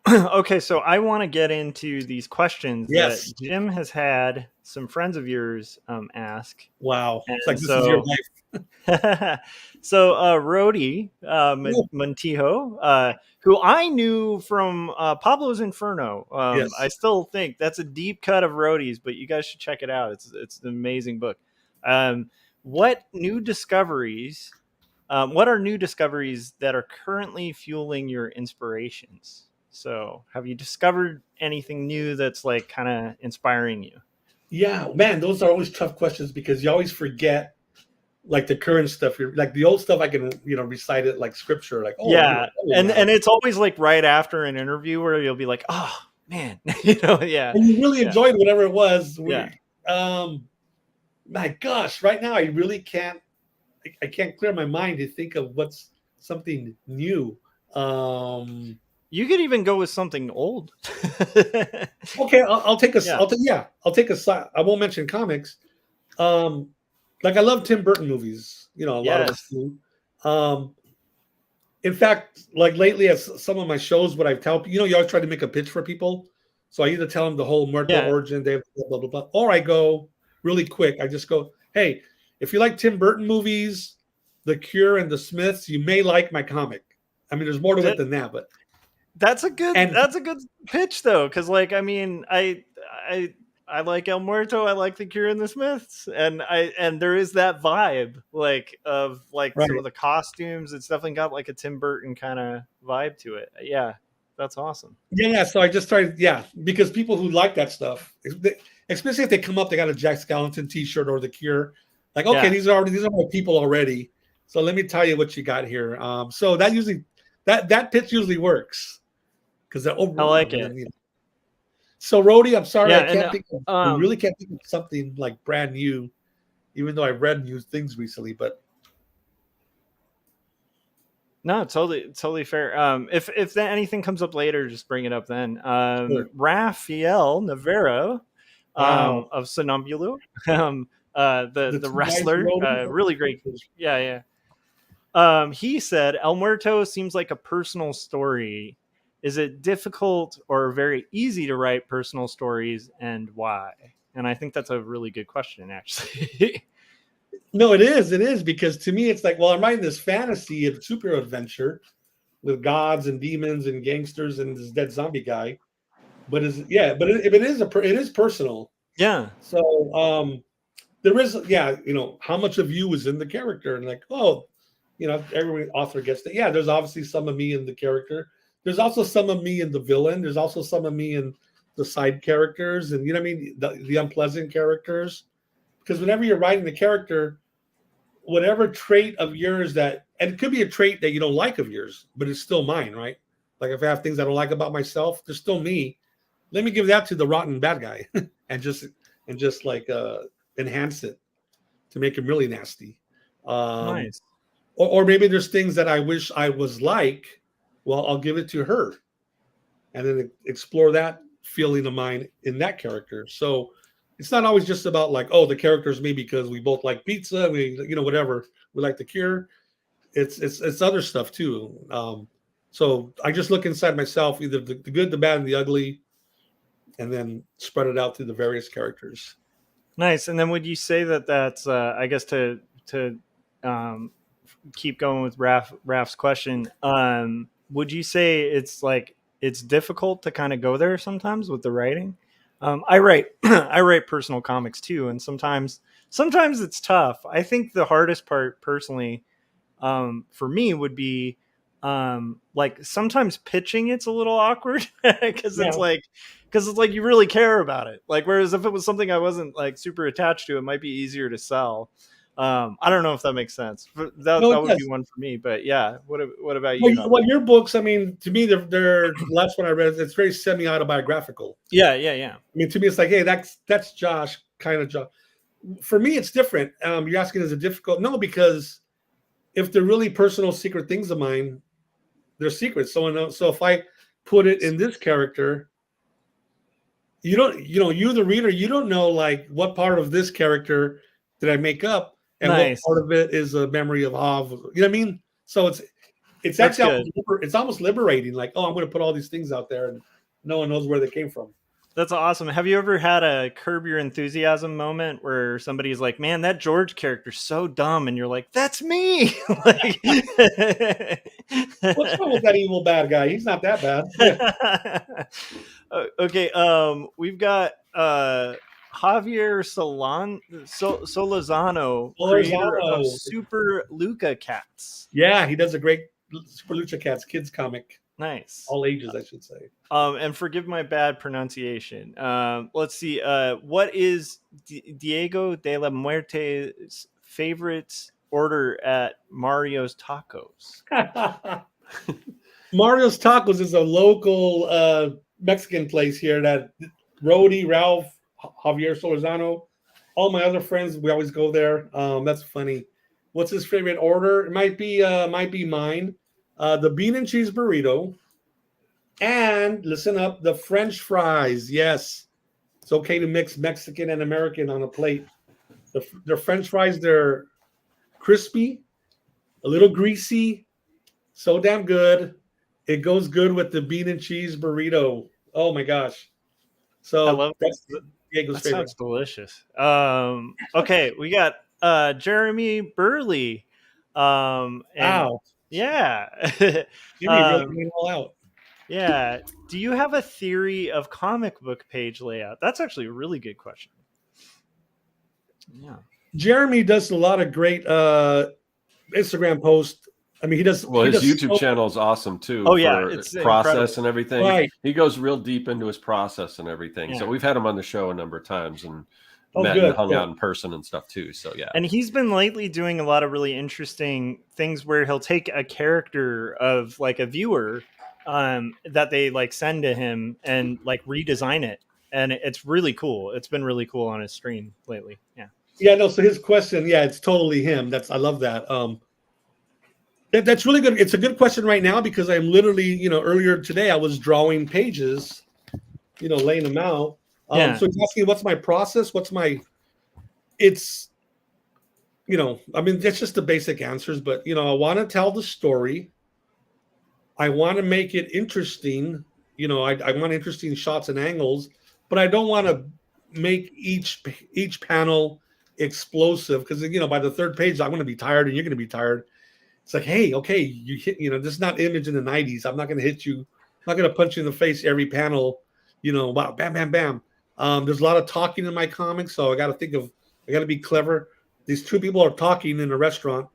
Okay, so I want to get into these questions that Jim has had some friends of yours ask. Wow. And it's like this is your life. So Rody Montijo, who I knew from Pablo's Inferno. I still think that's a deep cut of Rody's, but you guys should check it out. It's an amazing book. What new discoveries... what are new discoveries that are currently fueling your inspirations? So have you discovered anything new that's like kind of inspiring you? Yeah, man, those are always tough questions because you always forget like the current stuff. Like the old stuff, I can, you know, recite it like scripture, like, and it's always like right after an interview where you'll be like, oh man, you know, and you really enjoyed whatever it was. My gosh, right now I really can't. I can't clear my mind to think of what's something new. You could even go with something old. Okay, I'll take a. I'll take a side. I won't mention comics. Like I love Tim Burton movies. You know, a lot of us do. In fact, like lately at some of my shows, what I tell you always try to make a pitch for people. So I either tell them the whole MUERTO origin, they blah blah blah, or I go really quick. I just go, hey. If you like Tim Burton movies, The Cure and The Smiths, you may like my comic. I mean, there's more to it than that, but that's a good pitch though, because like I mean, I like El Muerto, I like The Cure and The Smiths, and there is that vibe like of like some of the costumes. It's definitely got like a Tim Burton kind of vibe to it. Yeah, that's awesome. Yeah. So I just tried, because people who like that stuff, especially if they come up, they got a Jack Skellington T-shirt or The Cure. Like, okay, these are my people already. So let me tell you what you got here. So that usually that pitch usually works because I like it. You know. So Rody, I'm sorry, I can't think. I really can't think of something like brand new, even though I've read new things recently. But no, totally fair. If anything comes up later, just bring it up then. Sure. Rafael Navarro of Sonambulo. The wrestler, really great. He said El Muerto seems like a personal story. Is it difficult or very easy to write personal stories, and why? And I think that's a really good question, actually. No, it is because to me it's like, well, I'm writing this fantasy of superhero adventure with gods and demons and gangsters and this dead zombie guy, but it is personal. Yeah. So there is, how much of you is in the character? And like, every author gets that. Yeah, there's obviously some of me in the character. There's also some of me in the villain. There's also some of me in the side characters and, the unpleasant characters. Because whenever you're writing the character, whatever trait of yours and it could be a trait that you don't like of yours, but it's still mine, right? Like if I have things I don't like about myself, they're still me. Let me give that to the rotten bad guy and just like, enhance it to make him really nasty. Nice. Or maybe there's things that I wish I was like. Well, I'll give it to her, and then explore that feeling of mine in that character. So it's not always just about like, oh, the character's me because we both like pizza, whatever we like The Cure. It's other stuff too. So I just look inside myself, either the good, the bad, and the ugly, and then spread it out through the various characters. Nice. And then would you say that's I guess to keep going with Raf's question, would you say it's difficult to kind of go there sometimes with the writing? I write personal comics too, and sometimes it's tough. I think the hardest part personally for me would be like sometimes pitching it's a little awkward because it's like you really care about it. Like whereas if it was something I wasn't like super attached to, it might be easier to sell. I don't know if that makes sense. That would be one for me. But yeah, what about you? Well, your books, I mean, to me, they're the last one I read, it's very semi-autobiographical. Yeah. I mean, to me, it's like, hey, that's Josh, kind of Josh. for me, it's different. You're asking, is it difficult? No, because if they're really personal, secret things of mine, they're secrets. So if I put it in this character, you don't, you the reader, you don't know like what part of this character did I make up, and what Nice. part of it is a memory of Hav. You know what I mean? So it's That's actually good. it's almost liberating. Like, oh, I'm going to put all these things out there, and no one knows where they came from. That's awesome. Have you ever had a Curb Your Enthusiasm moment where somebody's like, "Man, that George character's so dumb," and you're like, "That's me." Like, What's wrong with that evil bad guy? He's not that bad. okay, we've got Javier Solazano, creator of Lozano. Super Luca Cats. Yeah, he does a great Super Lucha Cats kids comic, Nice. all ages, I should say. And forgive my bad pronunciation. Let's see. What is Diego de la Muerte's favorite order at Mario's Tacos? Mario's Tacos is a local Mexican place here that Rody, Ralph, Javier Solazano, all my other friends, we always go there. That's funny. What's his favorite order? It might be mine. The bean and cheese burrito. And listen up, the French fries. Yes, it's okay to mix Mexican and American on a plate. The French fries, they're crispy, a little greasy, so damn good. It goes good with the bean and cheese burrito. Oh my gosh! So I love that's that. Diego's favorite. Sounds delicious. Okay, we got Jeremy Burley. And Wow, yeah. Jimmy really went all out. Yeah. Do you have a theory of comic book page layout? That's actually a really good question. Yeah. Jeremy does a lot of great Instagram posts. I mean, he does. Well, he his does YouTube channel's awesome too. Oh, yeah, for it's process incredible. and everything. Right. He goes real deep into his process and everything. Yeah. So we've had him on the show a number of times and met good, and hung good. out in person and stuff too. So yeah. And he's been lately doing a lot of really interesting things where he'll take a character of like a viewer that they like send to him and like redesign it. And it's really cool. It's been really cool on his stream lately. Yeah. Yeah, no, so his question, yeah, it's totally him. I love that. That's really good. It's a good question right now because I'm literally, earlier today I was drawing pages, laying them out. Yeah. So he's asking what's my process? It's, I mean, that's just the basic answers, but I want to tell the story. I want to make it interesting. I want interesting shots and angles, but I don't want to make each panel explosive because by the third page I'm going to be tired and you're going to be tired. It's like, hey, okay, you hit, this is not Image in the 90s. I'm not going to hit you. I'm not going to punch you in the face every panel, wow, bam, bam, bam. There's a lot of talking in my comics, so I got to be clever. These two people are talking in a restaurant.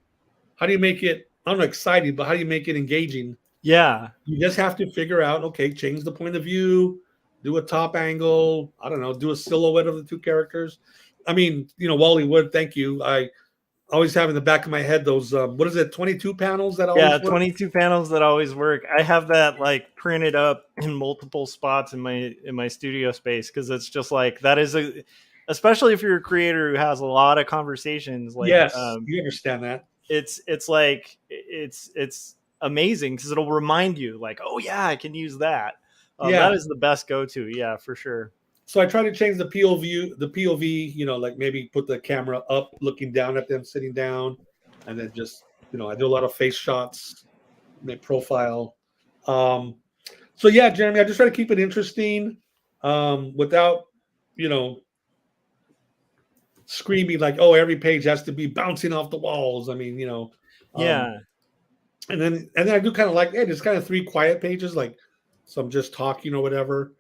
How do you make it, I don't know, exciting, but how do you make it engaging? Yeah. You just have to figure out, okay, change the point of view, do a top angle, I don't know, do a silhouette of the two characters. I mean, Wally Wood, thank you. I always have in the back of my head those, 22 panels that always work? 22 panels that always work. I have that like printed up in multiple spots in my studio space because it's just like that is especially if you're a creator who has a lot of conversations. Like, yes, you understand that. It's like it's amazing because it'll remind you like, oh yeah, I can use that. That is the best go-to. Yeah, for sure. So I try to change the POV, like maybe put the camera up, looking down at them, sitting down, and then just, I do a lot of face shots, make profile. So yeah, Jeremy, I just try to keep it interesting, without, screaming like, oh, every page has to be bouncing off the walls. I mean, yeah. And then I do kind of like, hey, there's kind of 3 quiet pages, like, so I'm just talking or whatever.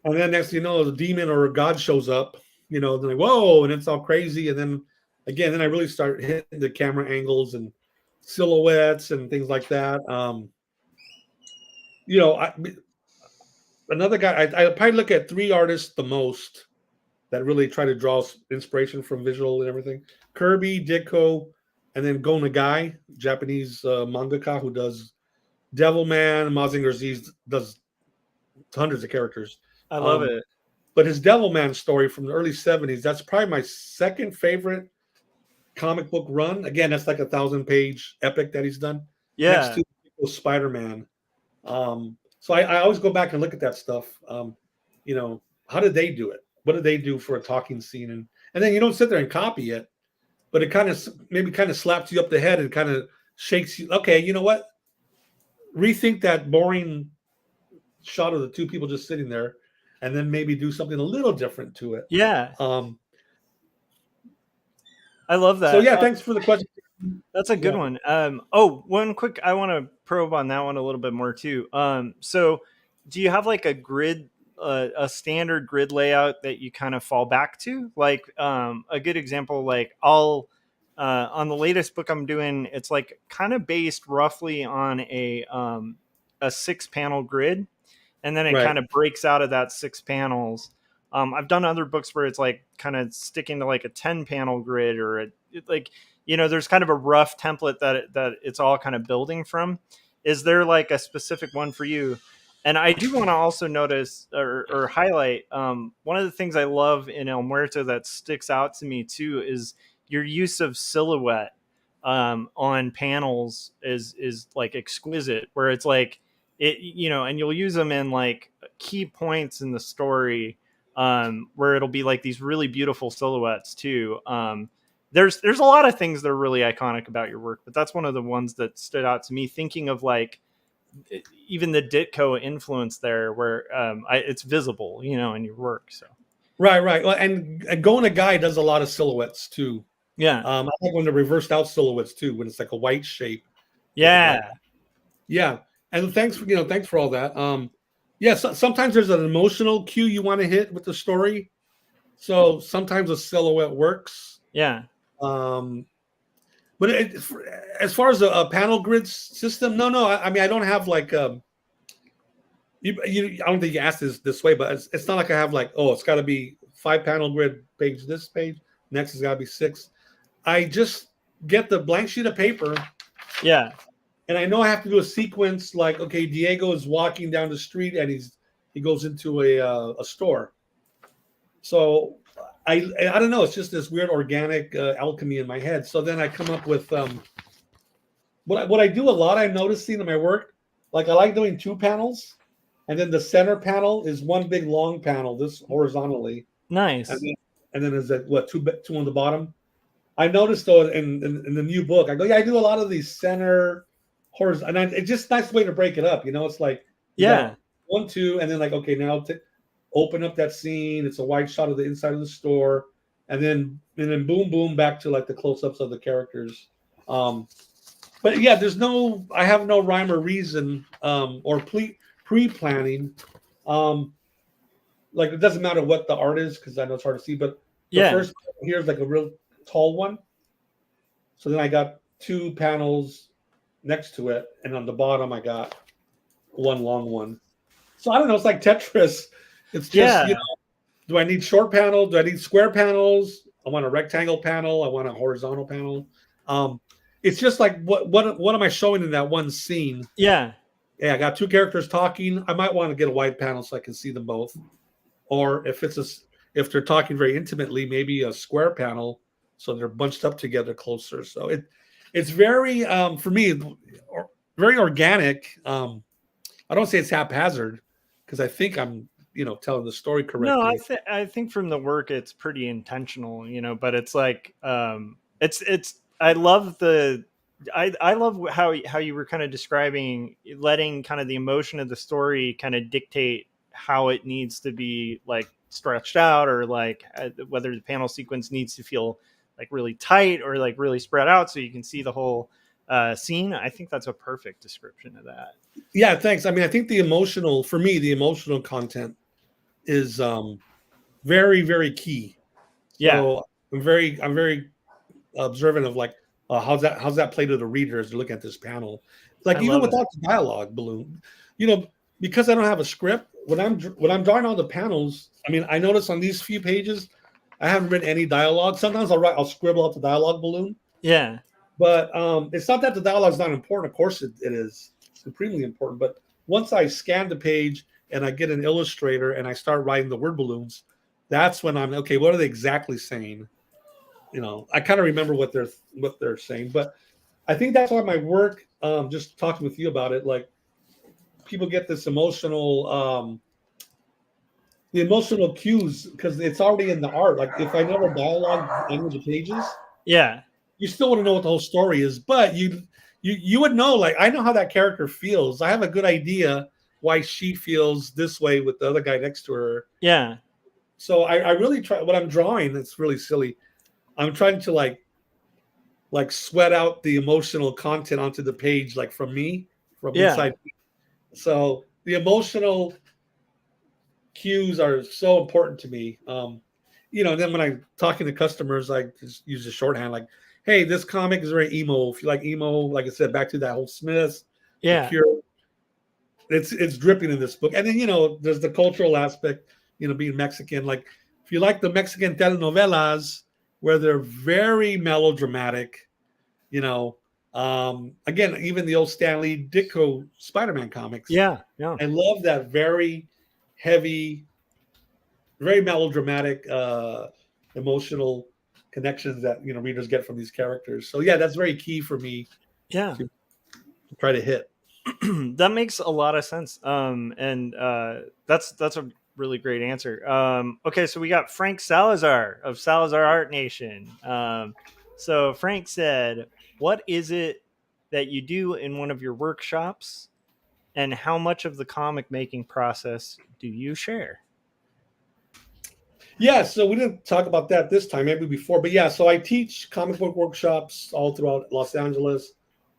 And then next thing you know, the demon or God shows up, they're like, whoa, and it's all crazy. And then again, I really start hitting the camera angles and silhouettes and things like that. Another guy, I probably look at 3 artists the most that really try to draw inspiration from visual and everything. Kirby, Ditko, and then Go Nagai, Japanese mangaka who does Devilman, Mazinger Z, does hundreds of characters. I love it. But his Devilman story from the early 70s, that's probably my second favorite comic book run. Again, that's like a 1,000-page epic that he's done. Next Yeah. to Spider-Man. So I always go back and look at that stuff. How did they do it? What did they do for a talking scene? And then you don't sit there and copy it, but it kind of slaps you up the head and kind of shakes you. Okay, you know what? Rethink that boring shot of the two people just sitting there, and then maybe do something a little different to it. Yeah. I love that. So yeah, thanks for the question. That's a good one. One quick, I want to probe on that one a little bit more too. So do you have like a grid, a standard grid layout that you kind of fall back to? Like a good example, like on the latest book I'm doing, it's like kind of based roughly on a 6-panel grid, and then it kind of breaks out of that 6 panels. I've done other books where it's like kind of sticking to like a 10-panel grid, or there's kind of a rough template that it's all kind of building from. Is there like a specific one for you? And I do want to also notice or highlight one of the things I love in El Muerto that sticks out to me too is your use of silhouette on panels is like exquisite, where it's like it, and you'll use them in like key points in the story where it'll be like these really beautiful silhouettes too. There's a lot of things that are really iconic about your work, but that's one of the ones that stood out to me, thinking of like even the Ditko influence there, where it's visible, in your work. So right. Well, and Gona Guy does a lot of silhouettes too. Yeah. I like when they're reversed out silhouettes too, when it's like a white shape. Yeah. Yeah. And thanks for all that. So sometimes there's an emotional cue you want to hit with the story. So sometimes a silhouette works. Yeah. But as far as a panel grid system, no. I mean, I don't have like I don't think you asked this way, but it's not like I have like, it's got to be 5-panel grid page, this page, next has got to be 6. I just get the blank sheet of paper. Yeah. And I know I have to do a sequence like, okay, Diego is walking down the street and he goes into a store. So I don't know. It's just this weird organic alchemy in my head. So then I come up with what I do a lot. I'm noticing in my work, like I like doing 2 panels, and then the center panel is one big long panel, this horizontally. Nice. And then is that two on the bottom? I noticed though in the new book, I go, I do a lot of these center horizontal, and it's just a nice way to break it up. It's like 1, 2, and then like, okay, now open up that scene. It's a wide shot of the inside of the store, and then boom back to like the close-ups of the characters. But yeah, I have no rhyme or reason or pre-planning. Like it doesn't matter what the art is, because I know it's hard to see, but the first here's like a real tall one. So then I got 2 panels next to it, and on the bottom I got 1 long one. So I don't know, it's like Tetris. It's just, do I need short panel? Do I need square panels? I want a rectangle panel. I want a horizontal panel. It's just like, what am I showing in that one scene? Yeah. I got 2 characters talking. I might want to get a wide panel so I can see them both. Or if they're talking very intimately, maybe a square panel so they're bunched up together closer. So it's very, for me, very organic. I don't say it's haphazard, because I think I'm telling the story correctly. No, I think from the work it's pretty intentional, but it's like I love I love how you were kind of describing letting kind of the emotion of the story kind of dictate how it needs to be like stretched out, or like whether the panel sequence needs to feel like really tight or like really spread out so you can see the whole scene. I think that's a perfect description of that. Yeah, thanks. I mean, I think the emotional content is very, very key. So I'm very observant of like how's that play to the reader as they're looking at this panel. Like even without the dialogue balloon, because I don't have a script, when I'm drawing all the panels, I mean, I notice on these few pages I haven't written any dialogue. Sometimes I'll scribble out the dialogue balloon. Yeah. But it's not that the dialogue is not important. Of course it is supremely important. But once I scan the page and I get an illustrator and I start writing the word balloons, that's when I'm okay. What are they exactly saying? I kind of remember what they're saying, but I think that's why my work. Just talking with you about it, like people get this the emotional cues because it's already in the art. Like if I never dialogue any of the pages, Yeah. you still want to know what the whole story is, but you would know. Like I know how that character feels. I have a good idea why she feels this way with the other guy next to her. Yeah. So I really try. What I'm drawing, it's really silly. I'm trying to like sweat out the emotional content onto the page, like from inside. So the emotional cues are so important to me. Then when I'm talking to customers, I just use the shorthand like, hey, this comic is very emo. If you like emo, like I said, back to that whole Smiths, Yeah. The Cure, it's dripping in this book. And then, there's the cultural aspect, being Mexican. Like if you like the Mexican telenovelas where they're very melodramatic, again, even the old Stanley Ditko Spider-Man comics. Yeah. Yeah. I love that very heavy, very melodramatic, emotional connections that readers get from these characters. So yeah, that's very key for me. Yeah. To try to hit. That makes a lot of sense. And that's a really great answer. Okay, so we got Frank Salazar of Salazar Art Nation. So Frank said, "What is it that you do in one of your workshops, and how much of the comic making process do you share?" Yeah, so we didn't talk about that this time, maybe before, but yeah, so I teach comic book workshops all throughout Los Angeles.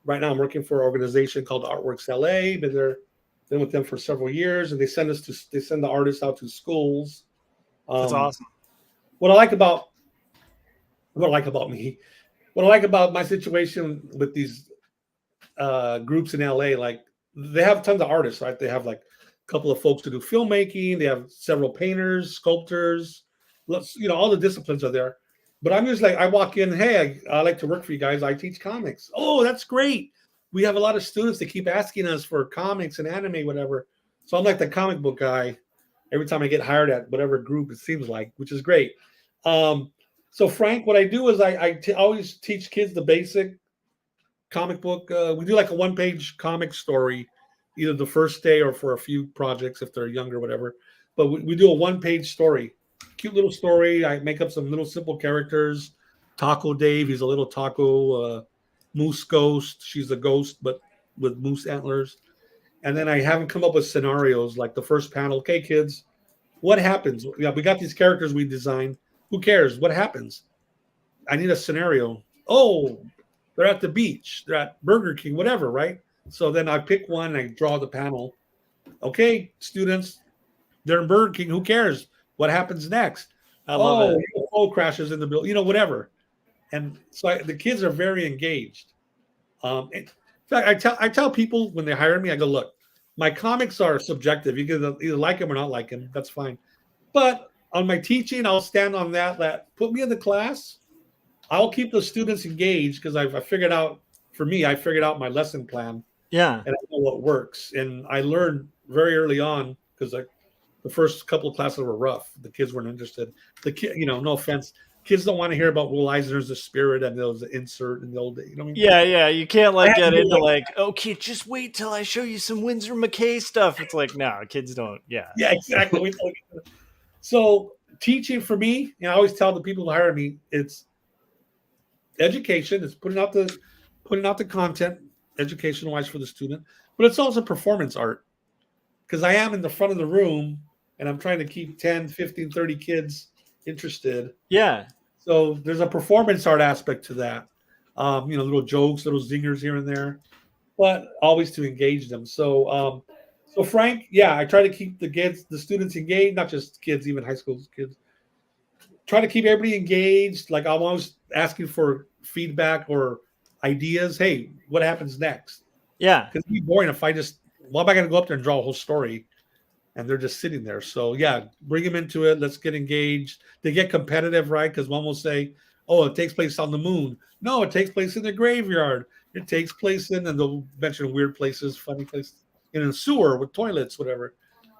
Right now, I'm working for an organization called Artworks LA. Been with them for several years, and they send the artists out to schools. That's awesome. What I like about me, what I like about my situation with these groups in LA, like they have tons of artists, right? They have like a couple of folks to do filmmaking. They have several painters, sculptors. All the disciplines are there. But I'm just like, I walk in, hey, I like to work for you guys. I teach comics. Oh, that's great. We have a lot of students that keep asking us for comics and anime, whatever. So I'm like the comic book guy every time I get hired at whatever group it seems like, which is great. So Frank, what I do is I always teach kids the basic comic book. We do like a one-page comic story, either the first day or for a few projects if they're younger, whatever. But we do a one-page story, cute little story. I make up some little simple characters. Taco Dave, he's a little taco. Moose Ghost, she's a ghost but with moose antlers. And then I have them come up with scenarios like the first panel. Okay, kids, what happens? Yeah, we got these characters we designed. Who cares? What happens? I need a scenario. Oh, they're at the beach. They're at Burger King, whatever, right? So then I pick one and I draw the panel. Okay, students, they're in Burger King. Who cares? What happens next? I love it. UFO crashes in the building, whatever. And so the kids are very engaged. In fact, I tell people when they hire me, I go, look, my comics are subjective. You can either like them or not like them. That's fine. But on my teaching, I'll stand on that put me in the class. I'll keep the students engaged because I figured out my lesson plan. Yeah. And I know what works. And I learned very early on because the first couple of classes were rough. The kids weren't interested. The kid, no offense. Kids don't want to hear about Will Eisner's The Spirit and those insert in the old days. Yeah. You can't get into okay, just wait till I show you some Winsor McKay stuff. It's like, no, kids don't. Yeah. Yeah, exactly. So teaching for me, I always tell the people who hire me, it's education. It's putting out the content, education wise for the student, but it's also performance art because I am in the front of the room and I'm trying to keep 10, 15, 30 kids interested. Yeah. So there's a performance art aspect to that. Little jokes, little zingers here and there, but always to engage them. So Frank, yeah, I try to keep the students engaged, not just kids, even high school kids. Try to keep everybody engaged. Like I'm always asking for feedback or ideas. Hey, what happens next? Yeah. Because it'd be boring if I just, am I going to go up there and draw a whole story? And they're just sitting there. So yeah, bring them into it. Let's get engaged. They get competitive, right? Because one will say, oh, it takes place on the moon. No, it takes place in the graveyard. It takes place and they'll mention weird places, funny places, in a sewer with toilets, whatever.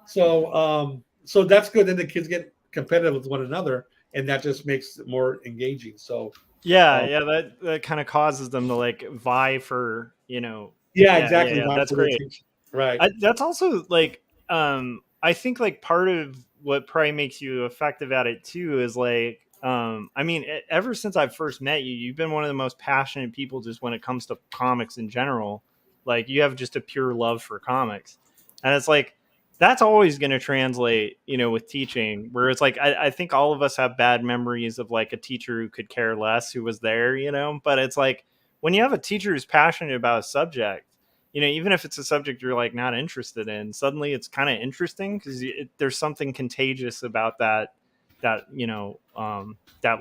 So that's good. Then the kids get competitive with one another, and that just makes it more engaging. So Yeah, um, yeah, that kind of causes them to like vie for, yeah, yeah, exactly. yeah, Vying that's for the great. attention. Right. That's also like, I think like part of what probably makes you effective at it too is like, I mean, ever since I first met you, you've been one of the most passionate people just when it comes to comics in general. Like you have just a pure love for comics, and it's like that's always going to translate, with teaching. Where it's like I think all of us have bad memories of like a teacher who could care less who was there, but it's like when you have a teacher who's passionate about a subject, even if it's a subject you're like not interested in, suddenly it's kind of interesting because there's something contagious about that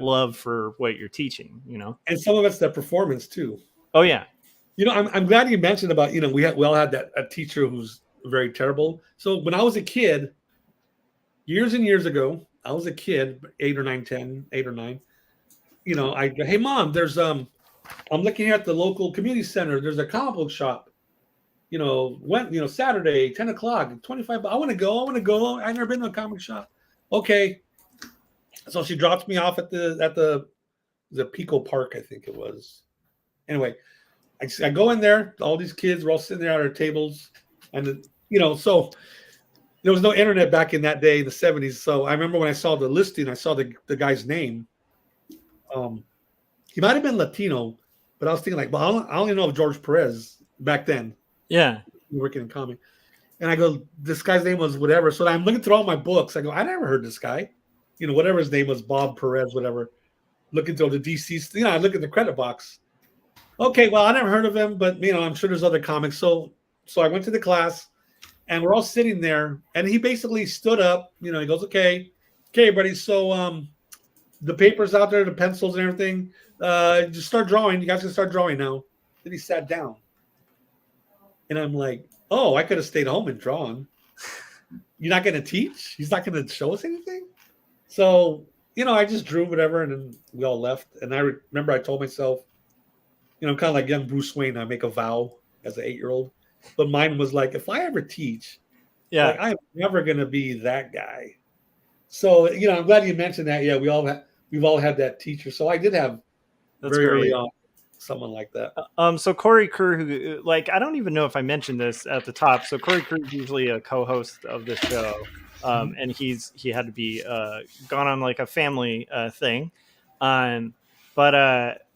love for what you're teaching. And some of it's the performance too. Oh yeah. I'm glad you mentioned about we all had that a teacher who's very terrible. So when I was a kid, years and years ago, I was a kid, 8 or 9. I go, hey mom, I'm looking here at the local community center. There's a comic book shop. Saturday, 10 o'clock, 25. I want to go. I've never been to a comic shop. Okay. So she drops me off at the Pico Park, I think it was. Anyway, I go in there. All these kids were all sitting there at our tables, and so there was no internet back in that day, in the 70s. So I remember when I saw the listing, I saw the guy's name. He might have been Latino, but I was thinking like, well, I only know of George Perez back then. Yeah. Working in comic. And I go, this guy's name was whatever. So I'm looking through all my books. I go, I never heard this guy. Whatever his name was, Bob Perez, whatever. Looking through the DC, I look at the credit box. Okay, well, I never heard of him, but I'm sure there's other comics. So I went to the class, and we're all sitting there, and he basically stood up. He goes, okay, buddy. So the paper's out there, the pencils and everything. Just start drawing. You guys can start drawing now. Then he sat down, and I'm like, oh, I could have stayed home and drawn. You're not going to teach? He's not going to show us anything? So, I just drew whatever, and then we all left. And I remember I told myself, I'm kind of like young Bruce Wayne. I make a vow as an 8-year-old. But mine was like, if I ever teach, yeah, I'm never going to be that guy. So, I'm glad you mentioned that. Yeah, we've all had that teacher. So I did have very early on someone like that. So Corey Kerr, who like I don't even know if I mentioned this at the top. So Corey Kerr is usually a co-host of the show, and he had to be gone on like a family thing,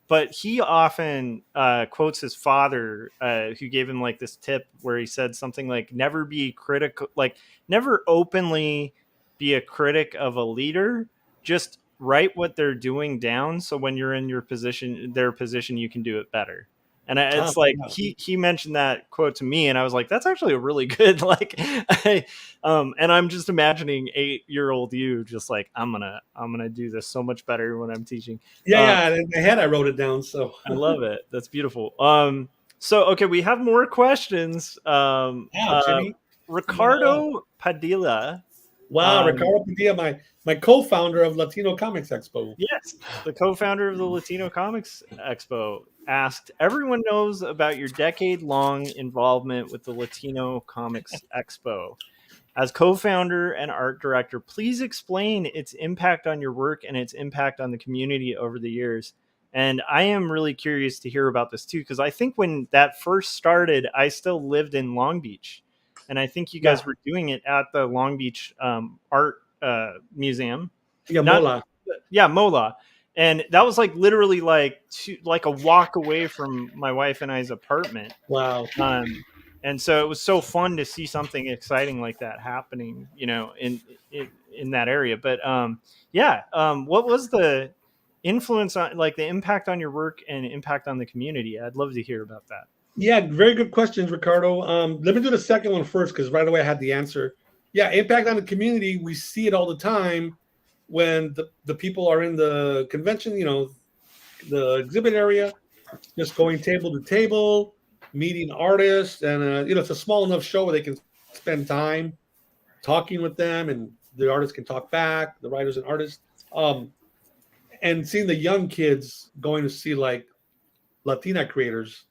but he often quotes his father, who gave him like this tip where he said something like never be critical, like never openly be a critic of a leader, just write what they're doing down, so when you're in their position, you can do it better. And it's like he mentioned that quote to me, and I was like, that's actually a really good and I'm just imagining 8-year-old you just like I'm gonna do this so much better when I'm teaching. Yeah, in my head I wrote it down, so I love it. That's beautiful. So okay, we have more questions. Jimmy. Ricardo Padilla. Wow, Ricardo Padilla, my co-founder of Latino Comics Expo. Yes, the co-founder of the Latino Comics Expo asked, everyone knows about your decade-long involvement with the Latino Comics Expo. As co-founder and art director, please explain its impact on your work and its impact on the community over the years. And I am really curious to hear about this too, because I think when that first started, I still lived in Long Beach. And I think you guys were doing it at the Long Beach Art Museum. Yeah, Mola. Yeah, Mola. And that was like literally like a walk away from my wife and I's apartment. Wow. And so it was so fun to see something exciting like that happening, in that area. But what was the influence on, like, the impact on your work and impact on the community? I'd love to hear about that. Yeah, very good questions, Ricardo. Let me do the second one first, because right away I had the answer. Yeah, impact on the community. We see it all the time when the people are in the convention, the exhibit area, just going table to table, meeting artists. And, it's a small enough show where they can spend time talking with them, and the artists can talk back, the writers and artists. And seeing the young kids going to see like Latina creators,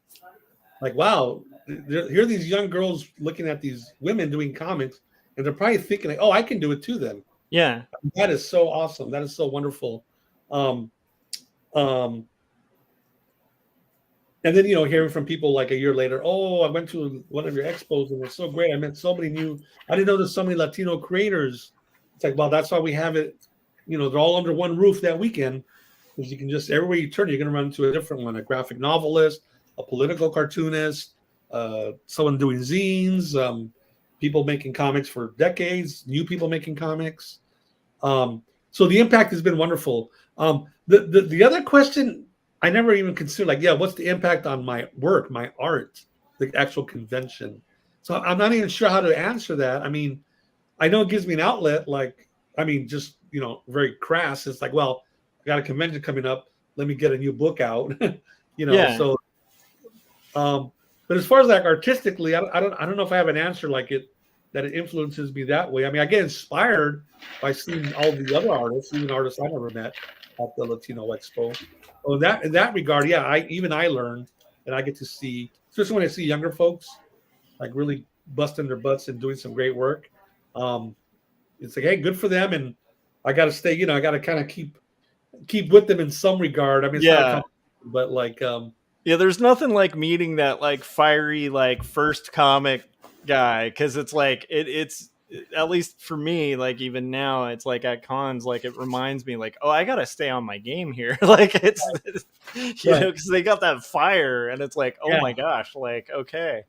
like, wow, here are these young girls looking at these women doing comics, and they're probably thinking, like, "Oh, I can do it too." Then Yeah. that is so awesome. That is so wonderful. Um, um, and then hearing from people like a year later, "Oh, I went to one of your expos and it's so great. I met so many new. I didn't know there's so many Latino creators." It's like, well, that's why we have it. They're all under one roof that weekend, because you can just everywhere you turn, you're going to run into a different one: a graphic novelist, a political cartoonist, someone doing zines, people making comics for decades, new people making comics. So the impact has been wonderful. The other question I never even considered, like, yeah, what's the impact on my work, my art, the actual convention? So I'm not even sure how to answer that. I mean, I know it gives me an outlet, like, I mean, just, very crass. It's like, well, I got a convention coming up. Let me get a new book out, Yeah. so, but as far as like artistically, I don't know if I have an answer like it, that it influences me that way. I mean, I get inspired by seeing all the other artists, even artists I never met at the Latino Expo. So in that regard, yeah, I learn, and I get to see, especially when I see younger folks like really busting their butts and doing some great work. It's like, hey, good for them, and I got to stay. I got to kind of keep with them in some regard. I mean, it's not a Yeah. competition, but like, Yeah, there's nothing like meeting that like fiery like first comic guy, because it's like it's at least for me, like even now it's like at cons, like it reminds me like, oh, I gotta stay on my game here. Like it's right, because they got that fire, and it's like, oh yeah, my gosh, like okay.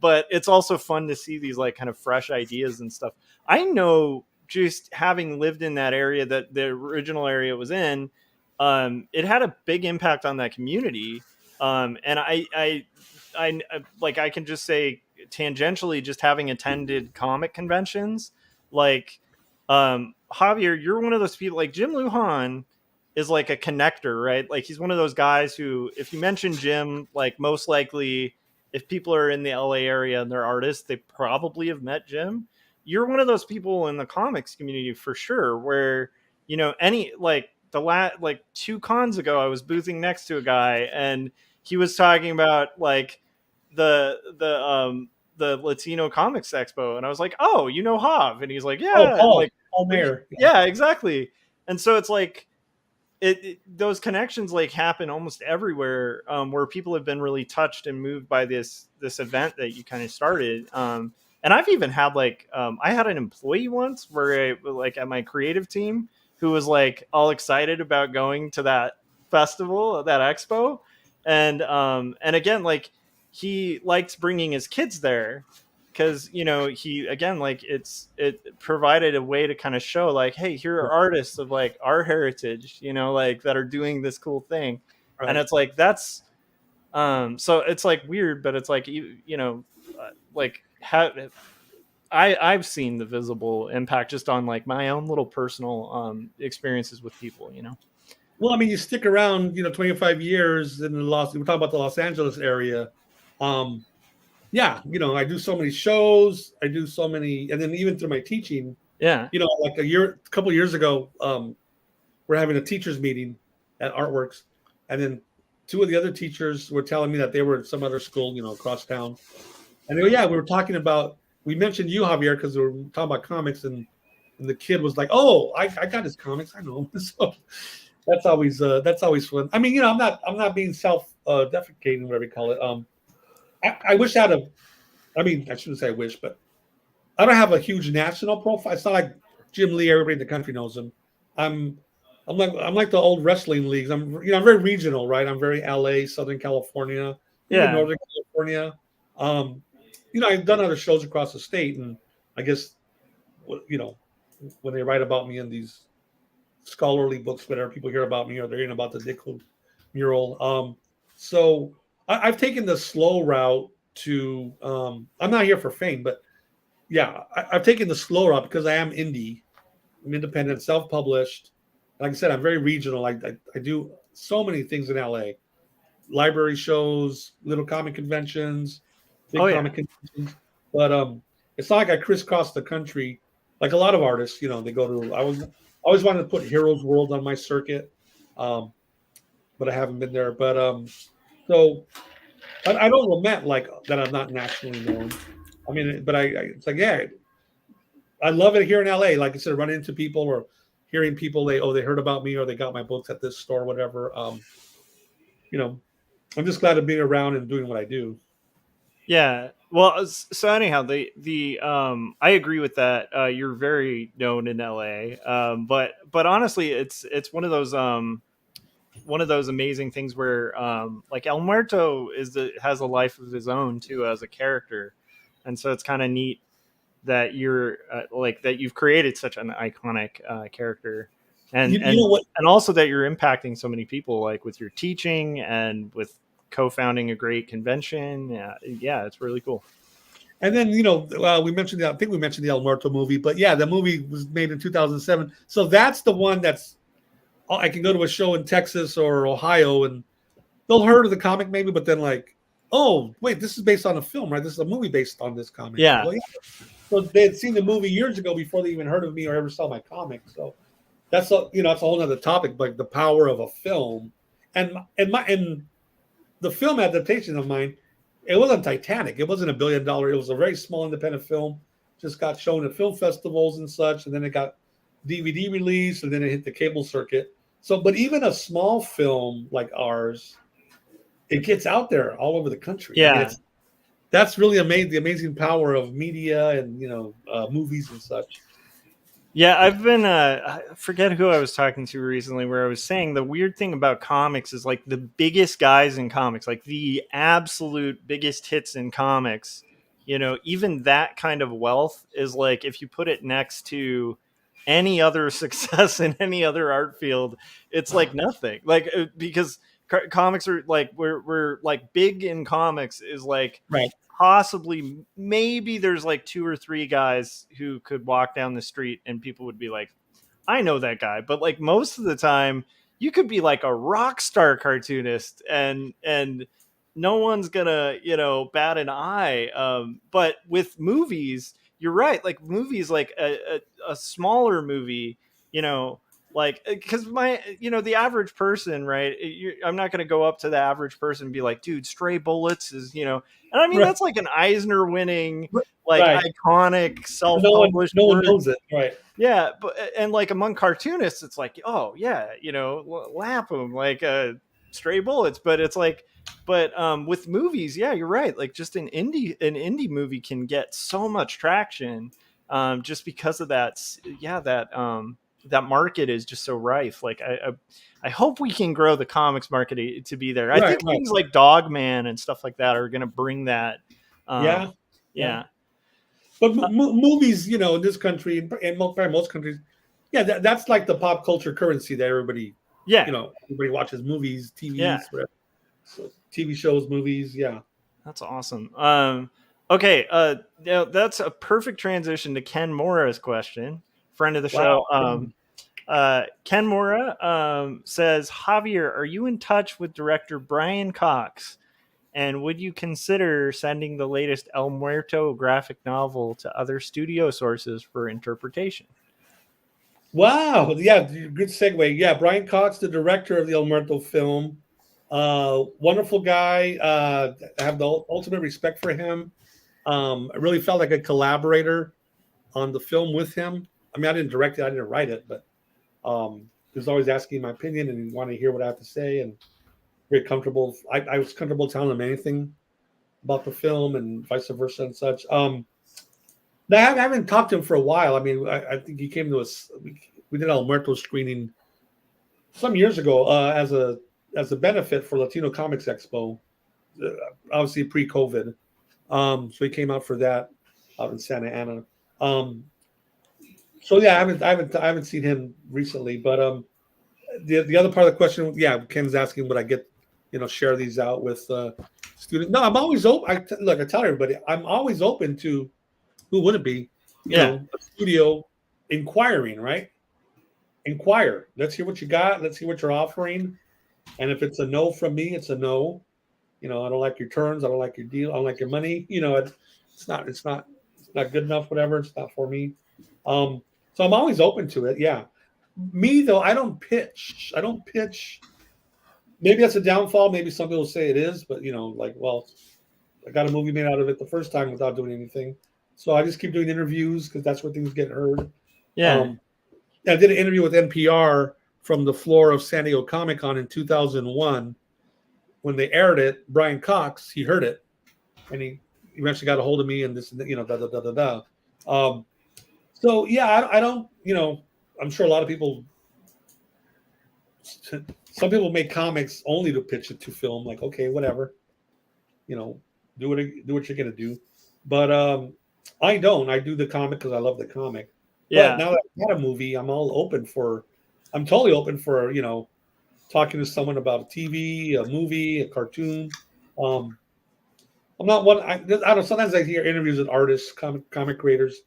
But it's also fun to see these like kind of fresh ideas and stuff. I know, just having lived in that area that the original area was in, it had a big impact on that community. And like I can just say tangentially, just having attended comic conventions, like Javier, you're one of those people. Like Jim Lujan is like a connector, right? Like he's one of those guys who, if you mention Jim, like most likely, if people are in the LA area and they're artists, they probably have met Jim. You're one of those people in the comics community for sure, where any like like 2 cons ago, I was boothing next to a guy, and he was talking about like the Latino Comics Expo, and I was like, "Oh, you know Hav?" And he's like, oh, "Yeah," and Paul Mayer, yeah, yeah, exactly. And so it's like those connections like happen almost everywhere, where people have been really touched and moved by this event that you kind of started. And I've even had like I had an employee once where like at my creative team, who was like all excited about going to that festival, that expo, and again, like he liked bringing his kids there, because he, again, like it provided a way to kind of show like, hey, here are artists of like our heritage, like that are doing this cool thing. And right. it's like, that's so it's like weird, but it's like like I've seen the visible impact just on like my own little personal experiences with people. Well, I mean, you stick around, 25 years in we're talking about the Los Angeles area. Um, yeah, I do so many shows, I do so many, and then even through my teaching, Yeah. like a couple of years ago, we're having a teachers meeting at Artworks, and then 2 of the other teachers were telling me that they were at some other school, across town, and they go, yeah, we mentioned you, Javier, because we were talking about comics, and the kid was like, oh, I got his comics, I know. So that's always fun. I mean, I'm not being self defecating, whatever you call it. I wish I had I mean, I shouldn't say I wish, but I don't have a huge national profile. It's not like Jim Lee, everybody in the country knows him. I'm I'm like the old wrestling leagues. I'm very regional, right? I'm very LA, Southern California, even Yeah. Northern California. Um, I've done other shows across the state, and I guess you know when they write about me in these scholarly books, whatever, people hear about me or they're hearing about the Dickwood mural. So I've taken the slow route to. I'm not here for fame, but yeah, I've taken the slow route because I am indie. I'm independent, self-published. Like I said, I'm very regional. I do so many things in LA: library shows, little comic conventions, Oh big yeah. comic conventions. But it's not like I crisscross the country like a lot of artists. They go to. I always wanted to put Heroes World on my circuit, um, but I haven't been there. But so I don't lament like that I'm not nationally known. I mean, but it's like, yeah, I love it here in LA. Like I said, running into people or hearing people they heard about me or they got my books at this store or whatever. You know, I'm just glad to be around and doing what I do. Yeah. Well, so anyhow, the I agree with that. You're very known in LA. But honestly, it's one of those amazing things where like El Muerto has a life of his own too as a character, and so it's kind of neat that you're like that you've created such an iconic character, and You know what? and also that you're impacting so many people, like with your teaching and with co-founding a great convention. Yeah, it's really cool. And then we mentioned I think we mentioned the El Muerto movie, but yeah, the movie was made in 2007. So that's the one that's I can go to a show in Texas or Ohio and they'll heard of the comic maybe, but then like, oh wait, this is based on a film, right? This is a movie based on this comic. Yeah. Well, yeah. So they had seen the movie years ago before they even heard of me or ever saw my comic. So that's that's a whole other topic, like the power of a film and the film adaptation of mine. It wasn't Titanic. It wasn't $1 billion. It was a very small independent film. Just got shown at film festivals and such, and then it got DVD release, and then it hit the cable circuit. So, but even a small film like ours, it gets out there all over the country. Yeah. I mean, that's really the amazing power of media and movies and such. Yeah, I've been I forget who I was talking to recently where I was saying the weird thing about comics is like the biggest guys in comics, like the absolute biggest hits in comics, even that kind of wealth is like if you put it next to any other success in any other art field, it's like nothing. Like because comics are like we're like big in comics is like Right. possibly maybe there's like 2 or 3 guys who could walk down the street and people would be like, I know that guy. But like most of the time you could be like a rock star cartoonist and no one's gonna bat an eye. But with movies, you're right, like movies, like a smaller movie, like because the average person, right, I'm not going to go up to the average person and be like, dude, Stray Bullets is and I mean Right. that's like an Eisner winning, like Right. iconic self-published no one work. knows it. Right. Yeah, but and like among cartoonists it's like, oh yeah, Lapham, like Stray Bullets. But it's like, but with movies, yeah, you're right, like just an indie movie can get so much traction just because of that. Yeah, that market is just so rife. Like I hope we can grow the comics market to be there. I think things like Dogman and stuff like that are going to bring that. Yeah. But movies, in this country and probably most countries, yeah, that's like the pop culture currency that everybody, everybody watches movies, TVs, whatever. So TV shows, movies, yeah. That's awesome. Okay, that's a perfect transition to Ken Mora's question, friend of the show. Ken Mora says, Javier, are you in touch with director Brian Cox? And would you consider sending the latest El Muerto graphic novel to other studio sources for interpretation? Wow. Yeah, good segue. Yeah, Brian Cox, the director of the El Muerto film. Wonderful guy. I have the ultimate respect for him. I really felt like a collaborator on the film with him. I mean, I didn't direct it, I didn't write it, but he was always asking my opinion and he wanted to hear what I have to say, and very comfortable. I was comfortable telling him anything about the film and vice versa and such. I haven't talked to him for a while. I mean, I think he came to us. We did El Muerto screening some years ago as a benefit for Latino Comics Expo, obviously pre-COVID. So he came out for that out in Santa Ana. So yeah, I haven't seen him recently, but the other part of the question, yeah, Ken's asking would I get share these out with students? No, I'm always open. I tell everybody I'm always open to who would it be? You know, a studio inquiring, right? Inquire. Let's hear what you got. Let's see what you're offering. And if it's a no from me, it's a no. I don't like your terms. I don't like your deal. I don't like your money. It's not good enough. Whatever. It's not for me. So I'm always open to it. Yeah. Me though, I don't pitch. Maybe that's a downfall. Maybe some people say it is, but well, I got a movie made out of it the first time without doing anything. So I just keep doing interviews because that's where things get heard. Yeah. I did an interview with NPR from the floor of San Diego Comic Con in 2001. When they aired it, Brian Cox, he heard it, and he eventually got a hold of me and this, da da da da da. So yeah, I don't, I'm sure a lot of people, some people make comics only to pitch it to film. Like, okay, whatever, do what you're gonna do. But I don't. I do the comic because I love the comic. Yeah. But now that I've got a movie, I'm totally open for talking to someone about a TV, a movie, a cartoon. I'm not one. I don't know. Sometimes I hear interviews with artists, comic creators,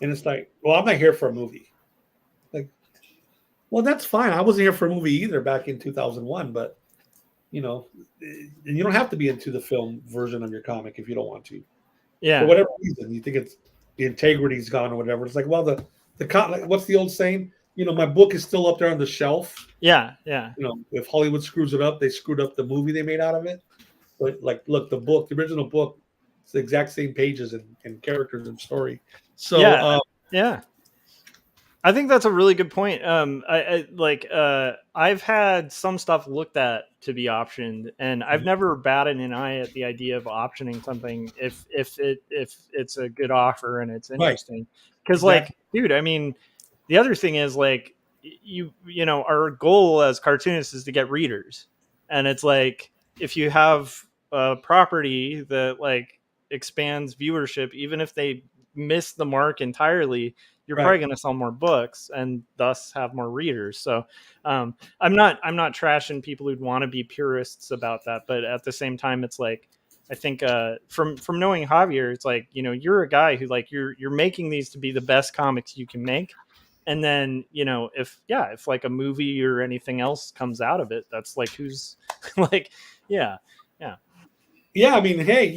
and it's like, well, I'm not here for a movie. Like, well, that's fine. I wasn't here for a movie either back in 2001, but you don't have to be into the film version of your comic if you don't want to. Yeah. For whatever reason, you think it's the integrity's gone or whatever. It's like, well, like, what's the old saying? My book is still up there on the shelf. Yeah. Yeah. If Hollywood screws it up, they screwed up the movie they made out of it. But like, look, the original book, it's the exact same pages and characters and story. So yeah. I think that's a really good point. I've had some stuff looked at to be optioned, and I've never batted an eye at the idea of optioning something if it's a good offer and it's interesting. Because dude, I mean, the other thing is like our goal as cartoonists is to get readers, and it's like if you have a property that like expands viewership, even if they miss the mark entirely, you're probably going to sell more books and thus have more readers. So I'm not trashing people who'd want to be purists about that, but at the same time, it's like I think from knowing Javier, it's like you're a guy who like you're making these to be the best comics you can make, and then if like a movie or anything else comes out of it, that's like who's like yeah. I mean, hey,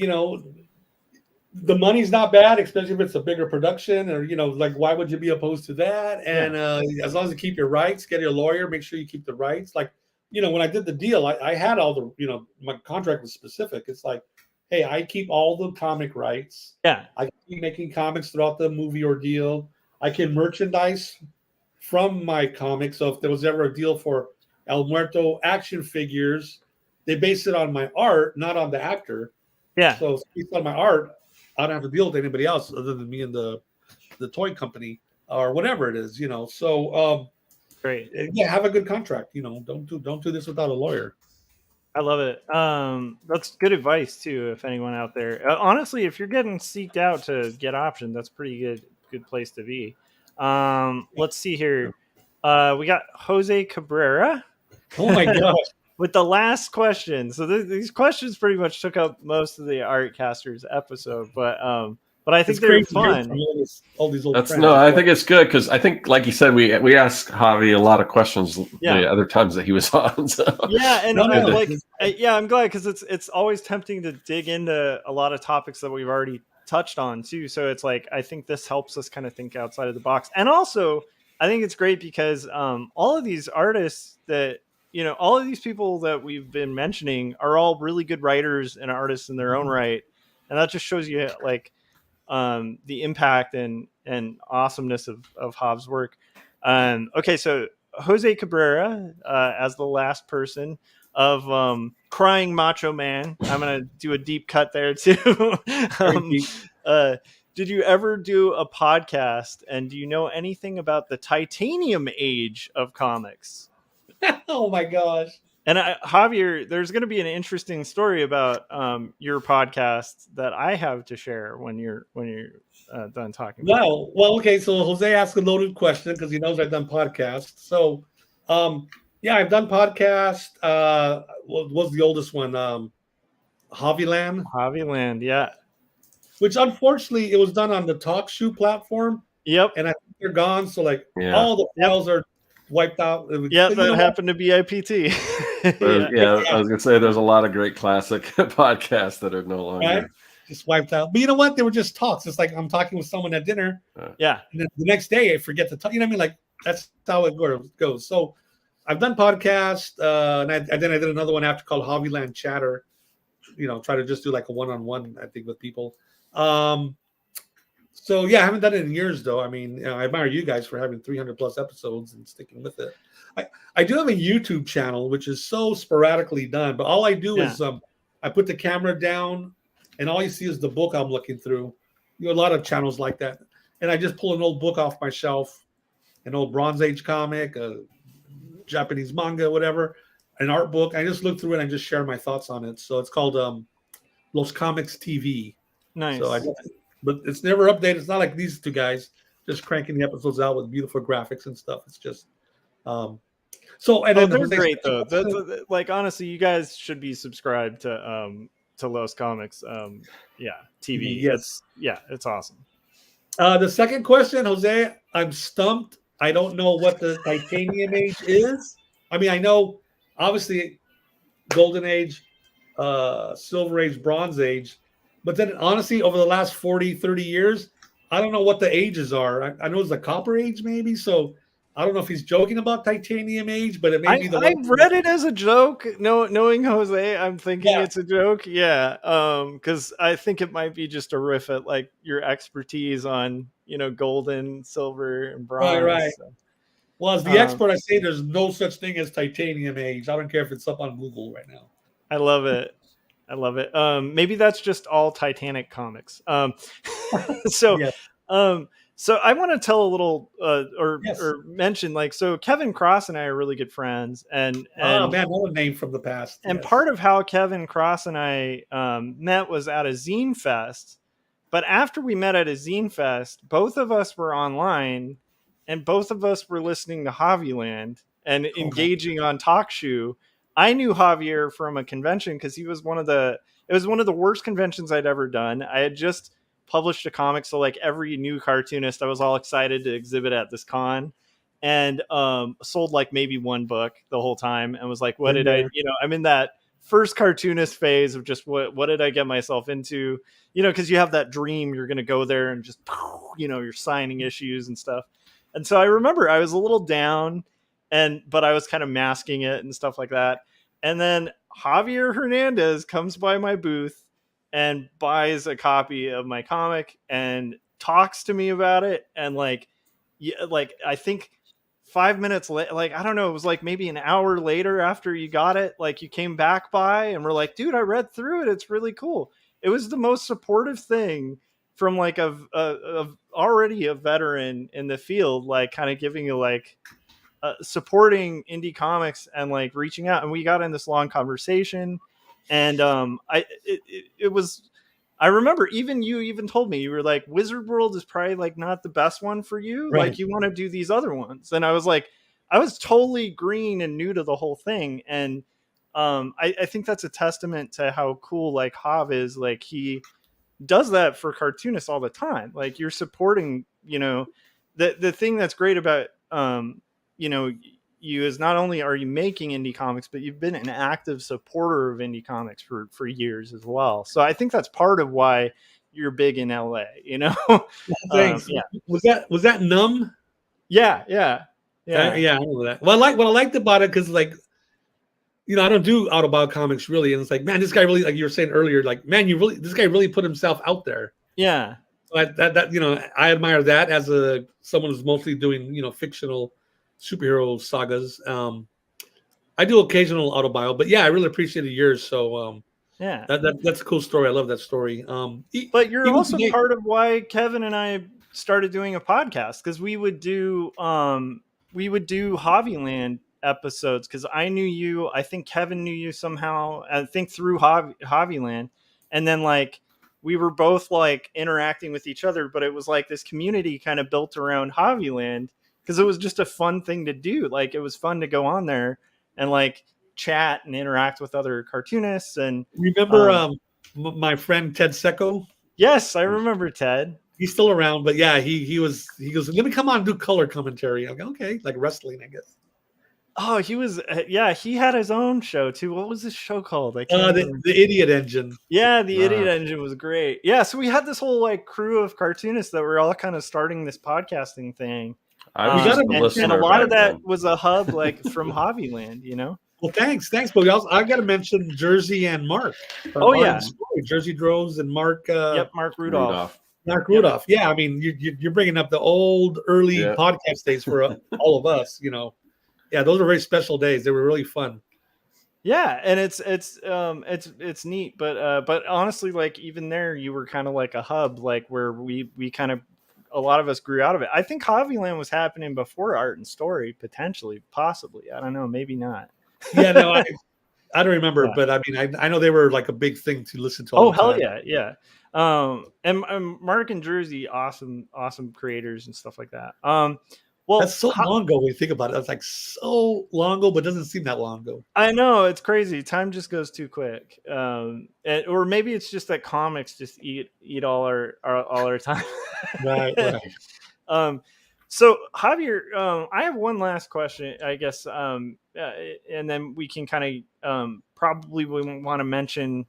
the money's not bad, especially if it's a bigger production, or like why would you be opposed to that? And as long as you keep your rights, get your lawyer, make sure you keep the rights. Like when I did the deal, I had all the my contract was specific. It's like, hey, I keep all the comic rights. I keep making comics throughout the movie ordeal. I can merchandise from my comics. So if there was ever a deal for El Muerto action figures, they base it on my art, not on the actor. So it's based on my art. I don't have to deal with anybody else other than me and the toy company or whatever it is, So great. Yeah, have a good contract. Don't do this without a lawyer. I love it. That's good advice too. If anyone out there, honestly, if you're getting seeked out to get optioned, that's pretty good place to be. Let's see here. We got Jose Cabrera. Oh my gosh. With the last question. So these questions pretty much took up most of the Artcasters episode, but I think they're fun. All these old That's friends. no, I think it's good because I think, like you said, we asked Javi a lot of questions the other times that he was on. So. Yeah, and I'm glad because it's always tempting to dig into a lot of topics that we've already touched on too. So it's like I think this helps us kind of think outside of the box, and also I think it's great because all of these artists that. All of these people that we've been mentioning are all really good writers and artists in their own right. And that just shows you like the impact and awesomeness of Hav's work. Okay. So Jose Cabrera, as the last person of Crying Macho Man, I'm going to do a deep cut there too. Did you ever do a podcast, and do you know anything about the titanium age of comics? Oh my gosh. And Javier, there's going to be an interesting story about your podcast that I have to share when you're done talking. Well, okay. So Jose asked a loaded question because he knows I've done podcasts. So, I've done podcasts. What was the oldest one? Javiland. Javiland, yeah. Which unfortunately it was done on the TalkShoe platform. Yep. And I think they're gone. So all the files are wiped out. Yeah, that happened to BIPT. I was gonna say there's a lot of great classic podcasts that are no longer just wiped out. But you know what? They were just talks. It's like I'm talking with someone at dinner. And then the next day I forget to talk. You know what I mean? Like that's how it goes. So I've done podcasts, and then I did another one after called Javiland Chatter. Try to just do like a one-on-one, I think, with people. So yeah, I haven't done it in years though. I mean, I admire you guys for having 300 plus episodes and sticking with it. I do have a YouTube channel which is so sporadically done, but all I do is I put the camera down and all you see is the book I'm looking through. A lot of channels like that, and I just pull an old book off my shelf, an old Bronze Age comic, a Japanese manga, whatever, an art book. I just look through it and I just share my thoughts on it. So it's called Los Comex TV. Nice. So but it's never updated. It's not like these two guys just cranking the episodes out with beautiful graphics and stuff. It's just and then they're great though. Like honestly, you guys should be subscribed to Los Comex. TV. Yes. It's awesome. The second question, Jose, I'm stumped. I don't know what the titanium age is. I mean, I know obviously golden age, silver age, bronze age, but then honestly, over the last 40, 30 years, I don't know what the ages are. I know it's the copper age maybe. So I don't know if he's joking about titanium age, but it may be I read it as a joke. Knowing Jose, I'm thinking it's a joke. Yeah. Because I think it might be just a riff at like your expertise on, golden, silver, and bronze. Right. So. Well, as the expert, I say there's no such thing as titanium age. I don't care if it's up on Google right now. I love it. Maybe that's just all Titanic comics. So I want to tell a little or mention so Kevin Cross and I are really good friends, and another name from the past. And part of how Kevin Cross and I met was at a zine fest. But after we met at a zine fest, both of us were online, and both of us were listening to Javiland and engaging on TalkShoe. I knew Javier from a convention because it was one of the worst conventions I'd ever done. I had just published a comic, so like every new cartoonist, I was all excited to exhibit at this con, and sold like maybe one book the whole time, and was like, what did I, I'm in that first cartoonist phase of just what did I get myself into, because you have that dream you're going to go there and just, you're signing issues and stuff. And so I remember I was a little down, but I was kind of masking it and stuff like that. And then Javier Hernandez comes by my booth and buys a copy of my comic and talks to me about it. And I think 5 minutes later, I don't know, it was like maybe an hour later after you got it, you came back by and we're like, dude, I read through it. It's really cool. It was the most supportive thing from already a veteran in the field, kind of giving you supporting indie comics and reaching out. And we got in this long conversation, and it was, I remember you even told me, you were like, Wizard World is probably like not the best one for you. Right. Like you want to do these other ones. And I was like, I was totally green and new to the whole thing. And I think that's a testament to how cool like Hav is. Like he does that for cartoonists all the time. Like you're supporting, you know, the thing that's great about, you know, you is not only are you making indie comics, but you've been an active supporter of indie comics for years as well. So I think that's part of why you're big in LA, you know? Thanks. Yeah. Was that Numb? Yeah. I know that. Well, what I liked about it, because like, you know, I don't do autobiographical comics really, and it's like, man, this guy really, like you were saying earlier, like, man, this guy really put himself out there. Yeah. So that you know, I admire that as someone who's mostly doing, you know, fictional superhero sagas. I do occasional autobio, but yeah, I really appreciated yours. So yeah, that's a cool story. I love that story. But you're also part of why Kevin and I started doing a podcast, because we would do Javiland episodes, because I knew you. I think Kevin knew you somehow. I think through Javiland, and then like we were both like interacting with each other. But it was like this community kind of built around Javiland, because it was just a fun thing to do. Like it was fun to go on there and like chat and interact with other cartoonists. And remember my friend Ted Secco? Yes, I remember Ted. He's still around, but yeah, he goes, let me come on and do color commentary. I'm like, okay, like wrestling, I guess. Oh, he was, yeah, he had his own show too. What was his show called? The Idiot Engine. Yeah, the Idiot Engine was great. Yeah, so we had this whole like crew of cartoonists that were all kind of starting this podcasting thing. I was and a lot of that was a hub like from Javiland, you know. Well, thanks, but I got to mention Jersey and Mark. Oh yeah, Jersey Droves and Mark. Yep, Mark Rudolph. Mark Rudolph. Yeah, I mean, you're bringing up the old early podcast days for all of us. Yeah, those were very special days. They were really fun. Yeah, and it's neat, but honestly, like even there, you were kind of like a hub, like where we kind of a lot of us grew out of it. I think Hobbyland was happening before Art and Story, potentially, possibly. I don't know, maybe not. Yeah, no, I don't remember, but I mean, I know they were like a big thing to listen to. All the hell time. yeah. And Mark and Jersey, awesome creators and stuff like that. Well, that's so long ago when you think about it. It's like so long ago, but it doesn't seem that long ago. I know, it's crazy. Time just goes too quick. Or maybe it's just that comics just eat all our time. Right. So Javier, I have one last question, I guess, and then we can kind of probably we want to mention,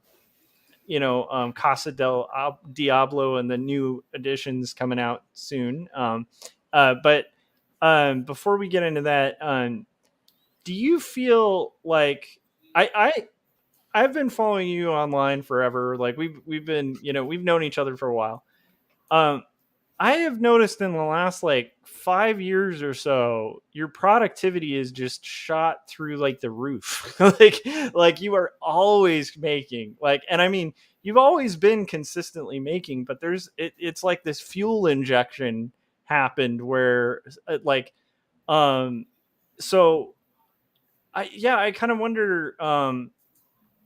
Casa del Diablo and the new editions coming out soon. But before we get into that, do you feel like I've been following you online forever? Like we've been, we've known each other for a while. I have noticed in the last like 5 years or so, your productivity is just shot through like the roof. like you are always making, like, and I mean, you've always been consistently making, but it's like this fuel injection happened where so I kind of wonder,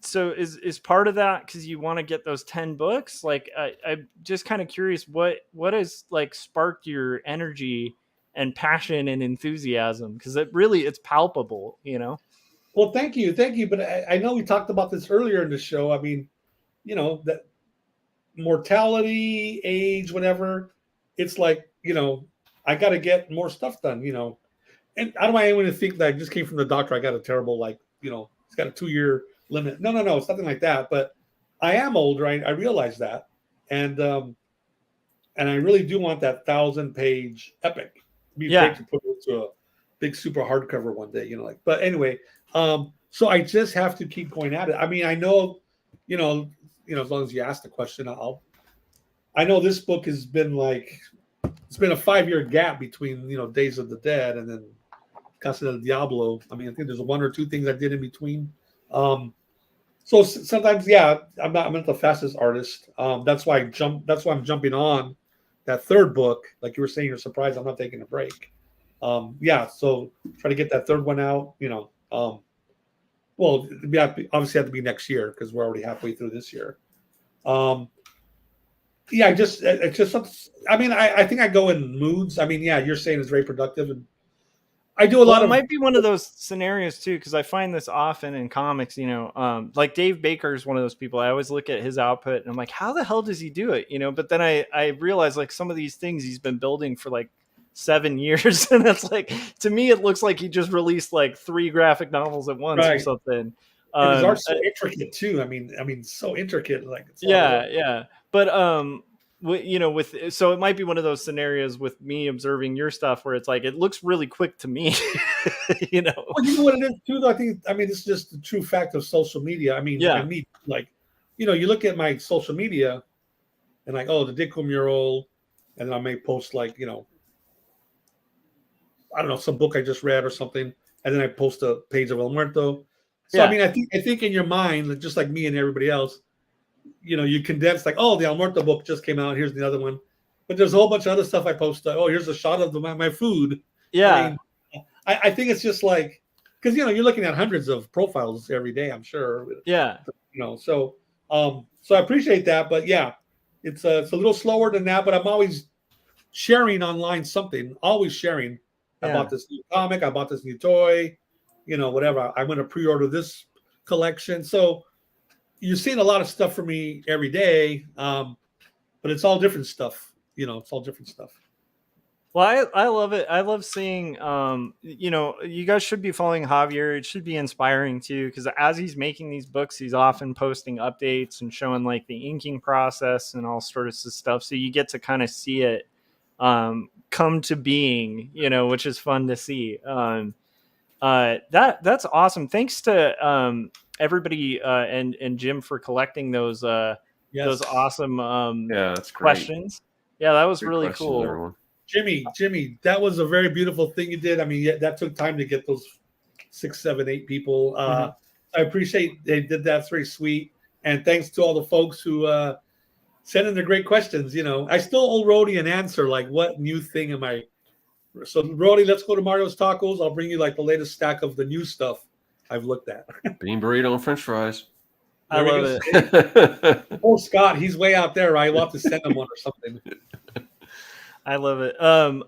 so is part of that because you want to get those 10 books? Like I'm just kind of curious what has like sparked your energy and passion and enthusiasm, because it's palpable. Well, thank you, but I know we talked about this earlier in the show. I mean, that mortality, age, whatever, it's like, I got to get more stuff done, and I don't want anyone to think that I just came from the doctor. I got a terrible, like, it's got a 2-year limit. No, it's nothing like that. But I am older. I realize that. And I really do want that 1,000-page epic. It'd be great to put it into a big super hardcover one day, but anyway, so I just have to keep going at it. I mean, I know, as long as you ask the question, I know this book has been like, it's been a 5-year gap between, Days of the Dead and then Casa del Diablo. I mean, I think there's 1 or 2 things I did in between. So sometimes, I'm not the fastest artist. That's why I'm jumping on that 3rd book. Like you were saying, you're surprised I'm not taking a break. So try to get that 3rd one out, well, obviously have to be next year because we're already halfway through this year. I think I go in moods. I mean, you're saying it's very productive, and I do a lot of. It might be one of those scenarios too, because I find this often in comics. Like Dave Baker is one of those people. I always look at his output and I'm like, how the hell does he do it? But then I realize like some of these things he's been building for like 7 years, and that's like, to me it looks like he just released like 3 graphic novels at once or something. And his art's so intricate too. I mean, so intricate. Like but so it might be one of those scenarios with me observing your stuff where it's like it looks really quick to me. Well, you know what it is too, though? I mean, it's just the true fact of social media. I mean, like, you look at my social media and like, oh, the Ditko mural, and then I may post like, I don't know, some book I just read or something, and then I post a page of El Muerto. So I mean, I think in your mind, just like me and everybody else, you condense like, oh, the El Muerto book just came out. Here's the other one, but there's a whole bunch of other stuff I post. Oh, here's a shot of my food. Yeah, I think it's just like, because you're looking at hundreds of profiles every day, I'm sure. Yeah. So I appreciate that, but it's a little slower than that. But I'm always sharing online something. Always sharing. I bought this new comic. I bought this new toy. Whatever. I'm going to pre-order this collection. So you're seeing a lot of stuff from me every day, but it's all different stuff. It's all different stuff. Well, I love it. I love seeing, you guys should be following Javier. It should be inspiring too, because as he's making these books, he's often posting updates and showing like the inking process and all sorts of stuff. So you get to kind of see it come to being, which is fun to see. That's awesome. Thanks to everybody and Jim for collecting those awesome that's questions. Yeah, that was Good really questions, cool. everyone. Jimmy, that was a very beautiful thing you did. I mean, yeah, that took time to get those 6, 7, 8 people. I appreciate they did that. It's very sweet. And thanks to all the folks who sent in their great questions. You know, I still owe Rody an answer, like what new thing am I? So Rody, let's go to Mario's Tacos. I'll bring you like the latest stack of the new stuff I've looked at. Bean burrito and French fries. I love it. Oh, Scott, he's way out there. Right? We'll have to send him one or something. I love it. I'm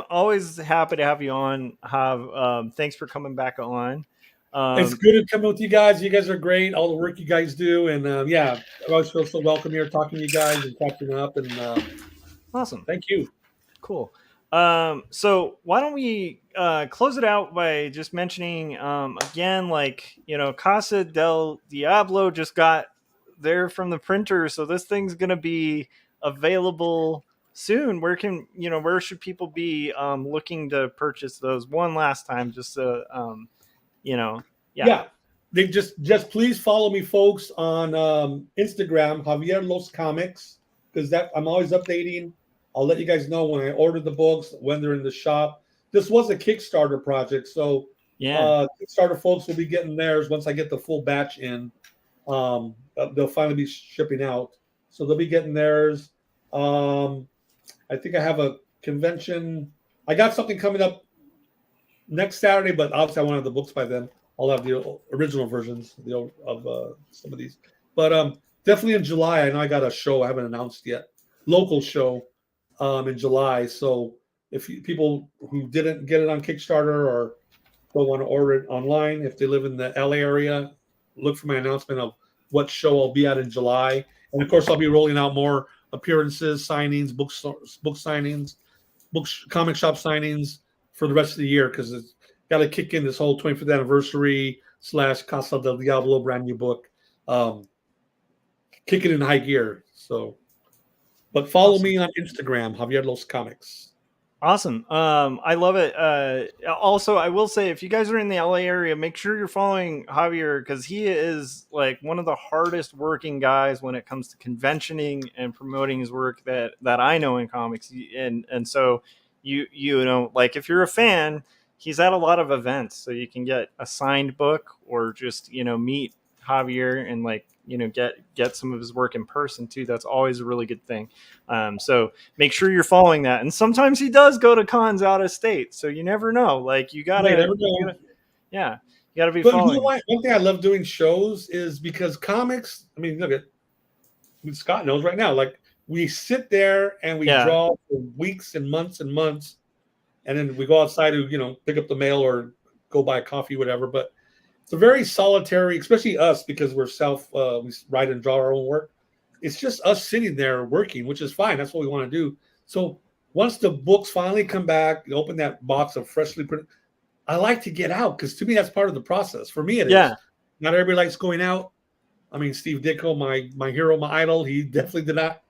always happy to have you on. Thanks for coming back on. It's good to come with you guys. You guys are great. All the work you guys do, and yeah, I always feel so welcome here, talking to you guys and catching up. And awesome. Thank you. Cool. So why don't we close it out by just mentioning again, like, you know, Casa del Diablo just got there from the printer, so this thing's gonna be available soon. Where should people be looking to purchase those one last time? Just yeah. They just please follow me, folks, on Instagram, Javier Los Comics, because that I'm always updating. I'll let you guys know when I order the books, when they're in the shop. This was a Kickstarter project, so Kickstarter folks will be getting theirs once I get the full batch in. They'll finally be shipping out, so they'll be getting theirs. I think I have a convention. I got something coming up next Saturday, but obviously I won't have the books by then. I'll have the original versions of some of these. But definitely in July, I know I got a show I haven't announced yet, local show in July. So if people who didn't get it on Kickstarter or don't want to order it online, if they live in the LA area, look for my announcement of what show I'll be at in July. And of course, I'll be rolling out more appearances, signings, book signings, comic shop signings for the rest of the year, because it's got to kick in this whole 25th anniversary / Casa del Diablo brand new book, kick it in high gear. So, but follow me on Instagram, Javier Los Comics. Awesome. I love it. Also, I will say, if you guys are in the LA area, make sure you're following Javier, because he is like one of the hardest working guys when it comes to conventioning and promoting his work that I know in comics. And so you know, like, if you're a fan, he's at a lot of events, so you can get a signed book or just, you know, meet Javier and, like, you know, get some of his work in person too. That's always a really good thing. So make sure you're following that. And sometimes he does go to cons out of state, so you never know. Like, you gotta be following. You know what? One thing I love doing shows is because comics, I mean, look at, Scott knows right now, like, we sit there and we draw for weeks and months, and then we go outside to, you know, pick up the mail or go buy a coffee, whatever. But it's a very solitary, especially us, because we're we write and draw our own work. It's just us sitting there working, which is fine. That's what we want to do. So once the books finally come back, you open that box of freshly printed, I like to get out, because to me, that's part of the process. For me, it is. Not everybody likes going out. I mean, Steve Ditko, my hero, my idol, he definitely did not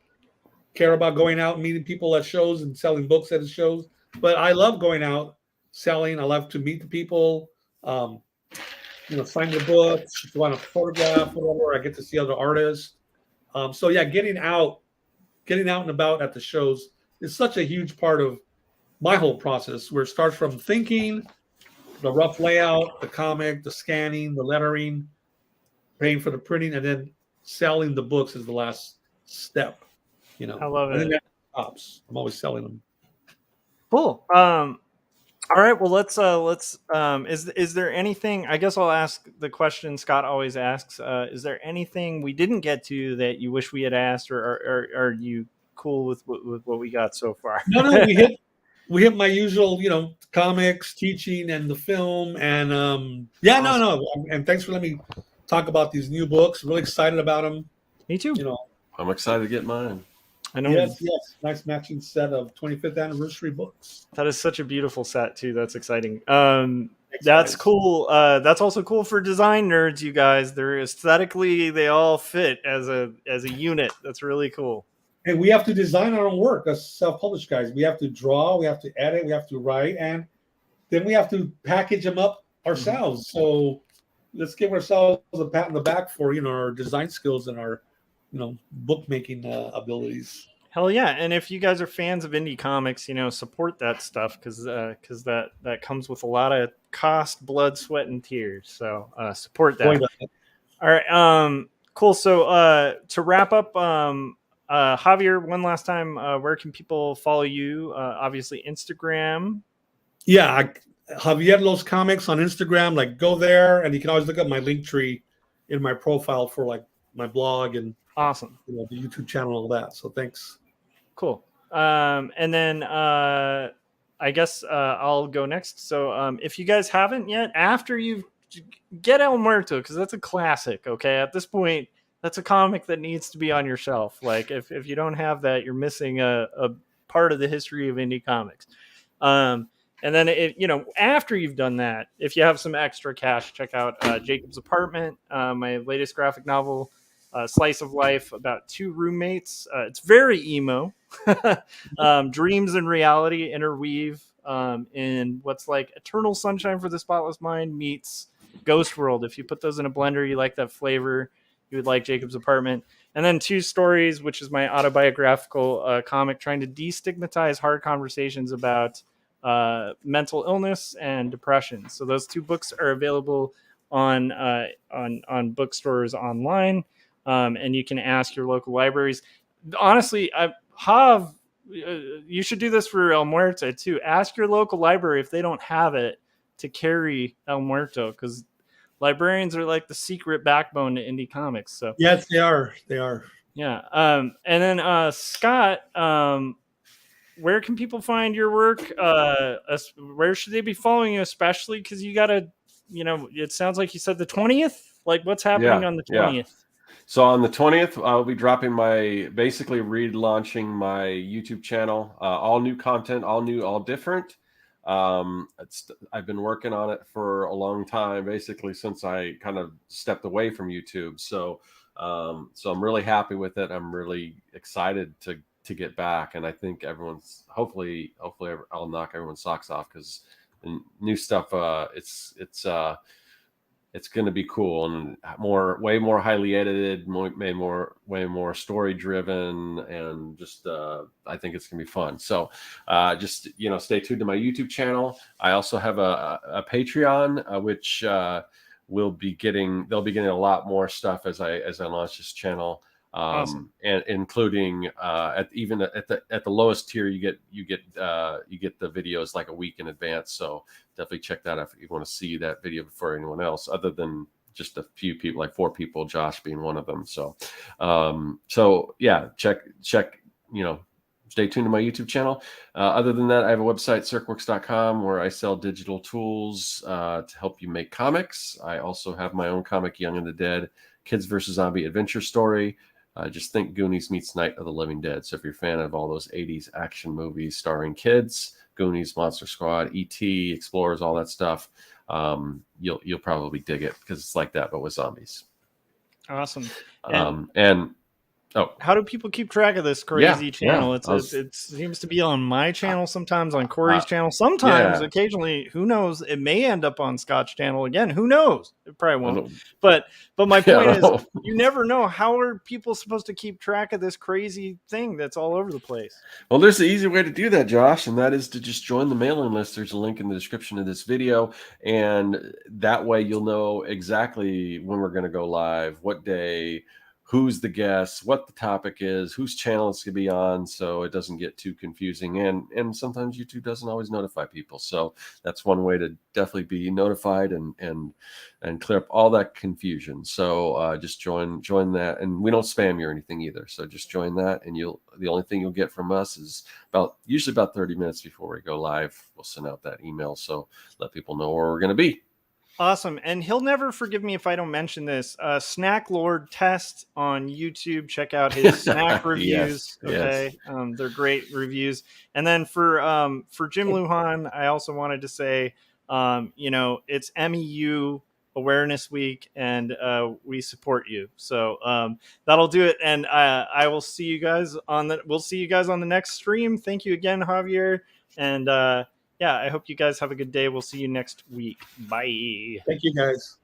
care about going out and meeting people at shows and selling books at his shows. But I love going out, selling. I love to meet the people, you know, sign the books, if you want to photograph, whatever. I get to see other artists. So yeah, getting out and about at the shows is such a huge part of my whole process, where it starts from thinking, the rough layout, the comic, the scanning, the lettering, paying for the printing, and then selling the books is the last step. You know, I love it. I'm always selling them. Cool. All right. Well, let's. Is there anything? I guess I'll ask the question Scott always asks. Is there anything we didn't get to that you wish we had asked, or are you cool with what we got so far? No, we hit my usual, you know, comics, teaching, and the film, and awesome. No, and thanks for letting me talk about these new books. Really excited about them. Me too. You know, I'm excited to get mine. I know. Yes. Nice matching set of 25th anniversary books. That is such a beautiful set too. That's exciting. That's cool. That's also cool for design nerds, you guys. They're aesthetically, they all fit as a unit. That's really cool. And we have to design our own work as self-published guys. We have to draw, we have to edit, we have to write, and then we have to package them up ourselves. Mm-hmm. So let's give ourselves a pat on the back for, you know, our design skills and our, you know, bookmaking abilities. Hell yeah! And if you guys are fans of indie comics, support that stuff because that comes with a lot of cost, blood, sweat, and tears. So support Going that. to- All right. Cool. So to wrap up, Javier, one last time, where can people follow you? Obviously, Instagram. Yeah, Javier Los Comics on Instagram. Like, go there, and you can always look up my link tree in my profile for like my blog and Awesome. the YouTube channel and all that. So thanks. Cool. And then I guess I'll go next. So if you guys haven't yet, after you get El Muerto, because that's a classic. Okay, at this point, that's a comic that needs to be on your shelf. Like if you don't have that, you're missing a part of the history of indie comics. And then after you've done that, if you have some extra cash, check out Jacob's Apartment, my latest graphic novel. Slice of life about two roommates. It's very emo. Dreams and reality interweave in what's like Eternal Sunshine for the Spotless Mind meets Ghost World. If you put those in a blender, you like that flavor, you would like Jacob's Apartment. And then Two Stories, which is my autobiographical comic trying to destigmatize hard conversations about mental illness and depression. So those two books are available on bookstores online. And you can ask your local libraries. Honestly, you should do this for El Muerto too. Ask your local library if they don't have it to carry El Muerto, because librarians are like the secret backbone to indie comics. So yes, they are. They are. Yeah. And then Scott, where can people find your work? Where should they be following you, especially because you got to, it sounds like you said the 20th. Like, what's happening on the 20th? Yeah. So on the 20th, I'll be dropping basically relaunching my YouTube channel. All new content, all new, all different. I've been working on it for a long time, basically since I kind of stepped away from YouTube. So I'm really happy with it. I'm really excited to get back, and I think everyone's hopefully I'll knock everyone's socks off because the new stuff. It's going to be cool and way more highly edited, way more story driven, and just I think it's going to be fun. So just stay tuned to my YouTube channel. I also have a Patreon, which they'll be getting a lot more stuff as I launch this channel. Awesome. And including at the lowest tier, you get the videos like a week in advance. So definitely check that out if you want to see that video before anyone else, other than just a few people, like 4 people, Josh being one of them. So yeah, check. Stay tuned to my YouTube channel. Other than that, I have a website, circworks.com, where I sell digital tools to help you make comics. I also have my own comic, Young and the Dead, Kids vs. Zombie Adventure Story. Just think Goonies meets Night of the Living Dead. So if you're a fan of all those 80s action movies starring kids, Goonies, Monster Squad, E.T., Explorers, all that stuff, you'll probably dig it because it's like that, but with zombies. Awesome. How do people keep track of this crazy channel? It seems to be on my channel sometimes, on Corey's channel sometimes. Occasionally, who knows? It may end up on Scott's channel again. Who knows? It probably won't. But my point is, you never know. How are people supposed to keep track of this crazy thing that's all over the place? Well, there's an easy way to do that, Josh, and that is to just join the mailing list. There's a link in the description of this video, and that way you'll know exactly when we're going to go live, what day, who's the guest, what the topic is, whose channel it's going to be on, so it doesn't get too confusing. And sometimes YouTube doesn't always notify people. So that's one way to definitely be notified and clear up all that confusion. So just join that. And we don't spam you or anything either. So just join that, and the only thing you'll get from us is usually about 30 minutes before we go live. We'll send out that email. So let people know where we're going to be. Awesome. And he'll never forgive me if I don't mention this. Snack Lord Test on YouTube. Check out his snack reviews. Yes, okay. Yes. They're great reviews. And then for Jim Lujan, I also wanted to say, it's MEU Awareness Week, and we support you. So that'll do it. And I will see you guys we'll see you guys on the next stream. Thank you again, Javier. And I hope you guys have a good day. We'll see you next week. Bye. Thank you, guys.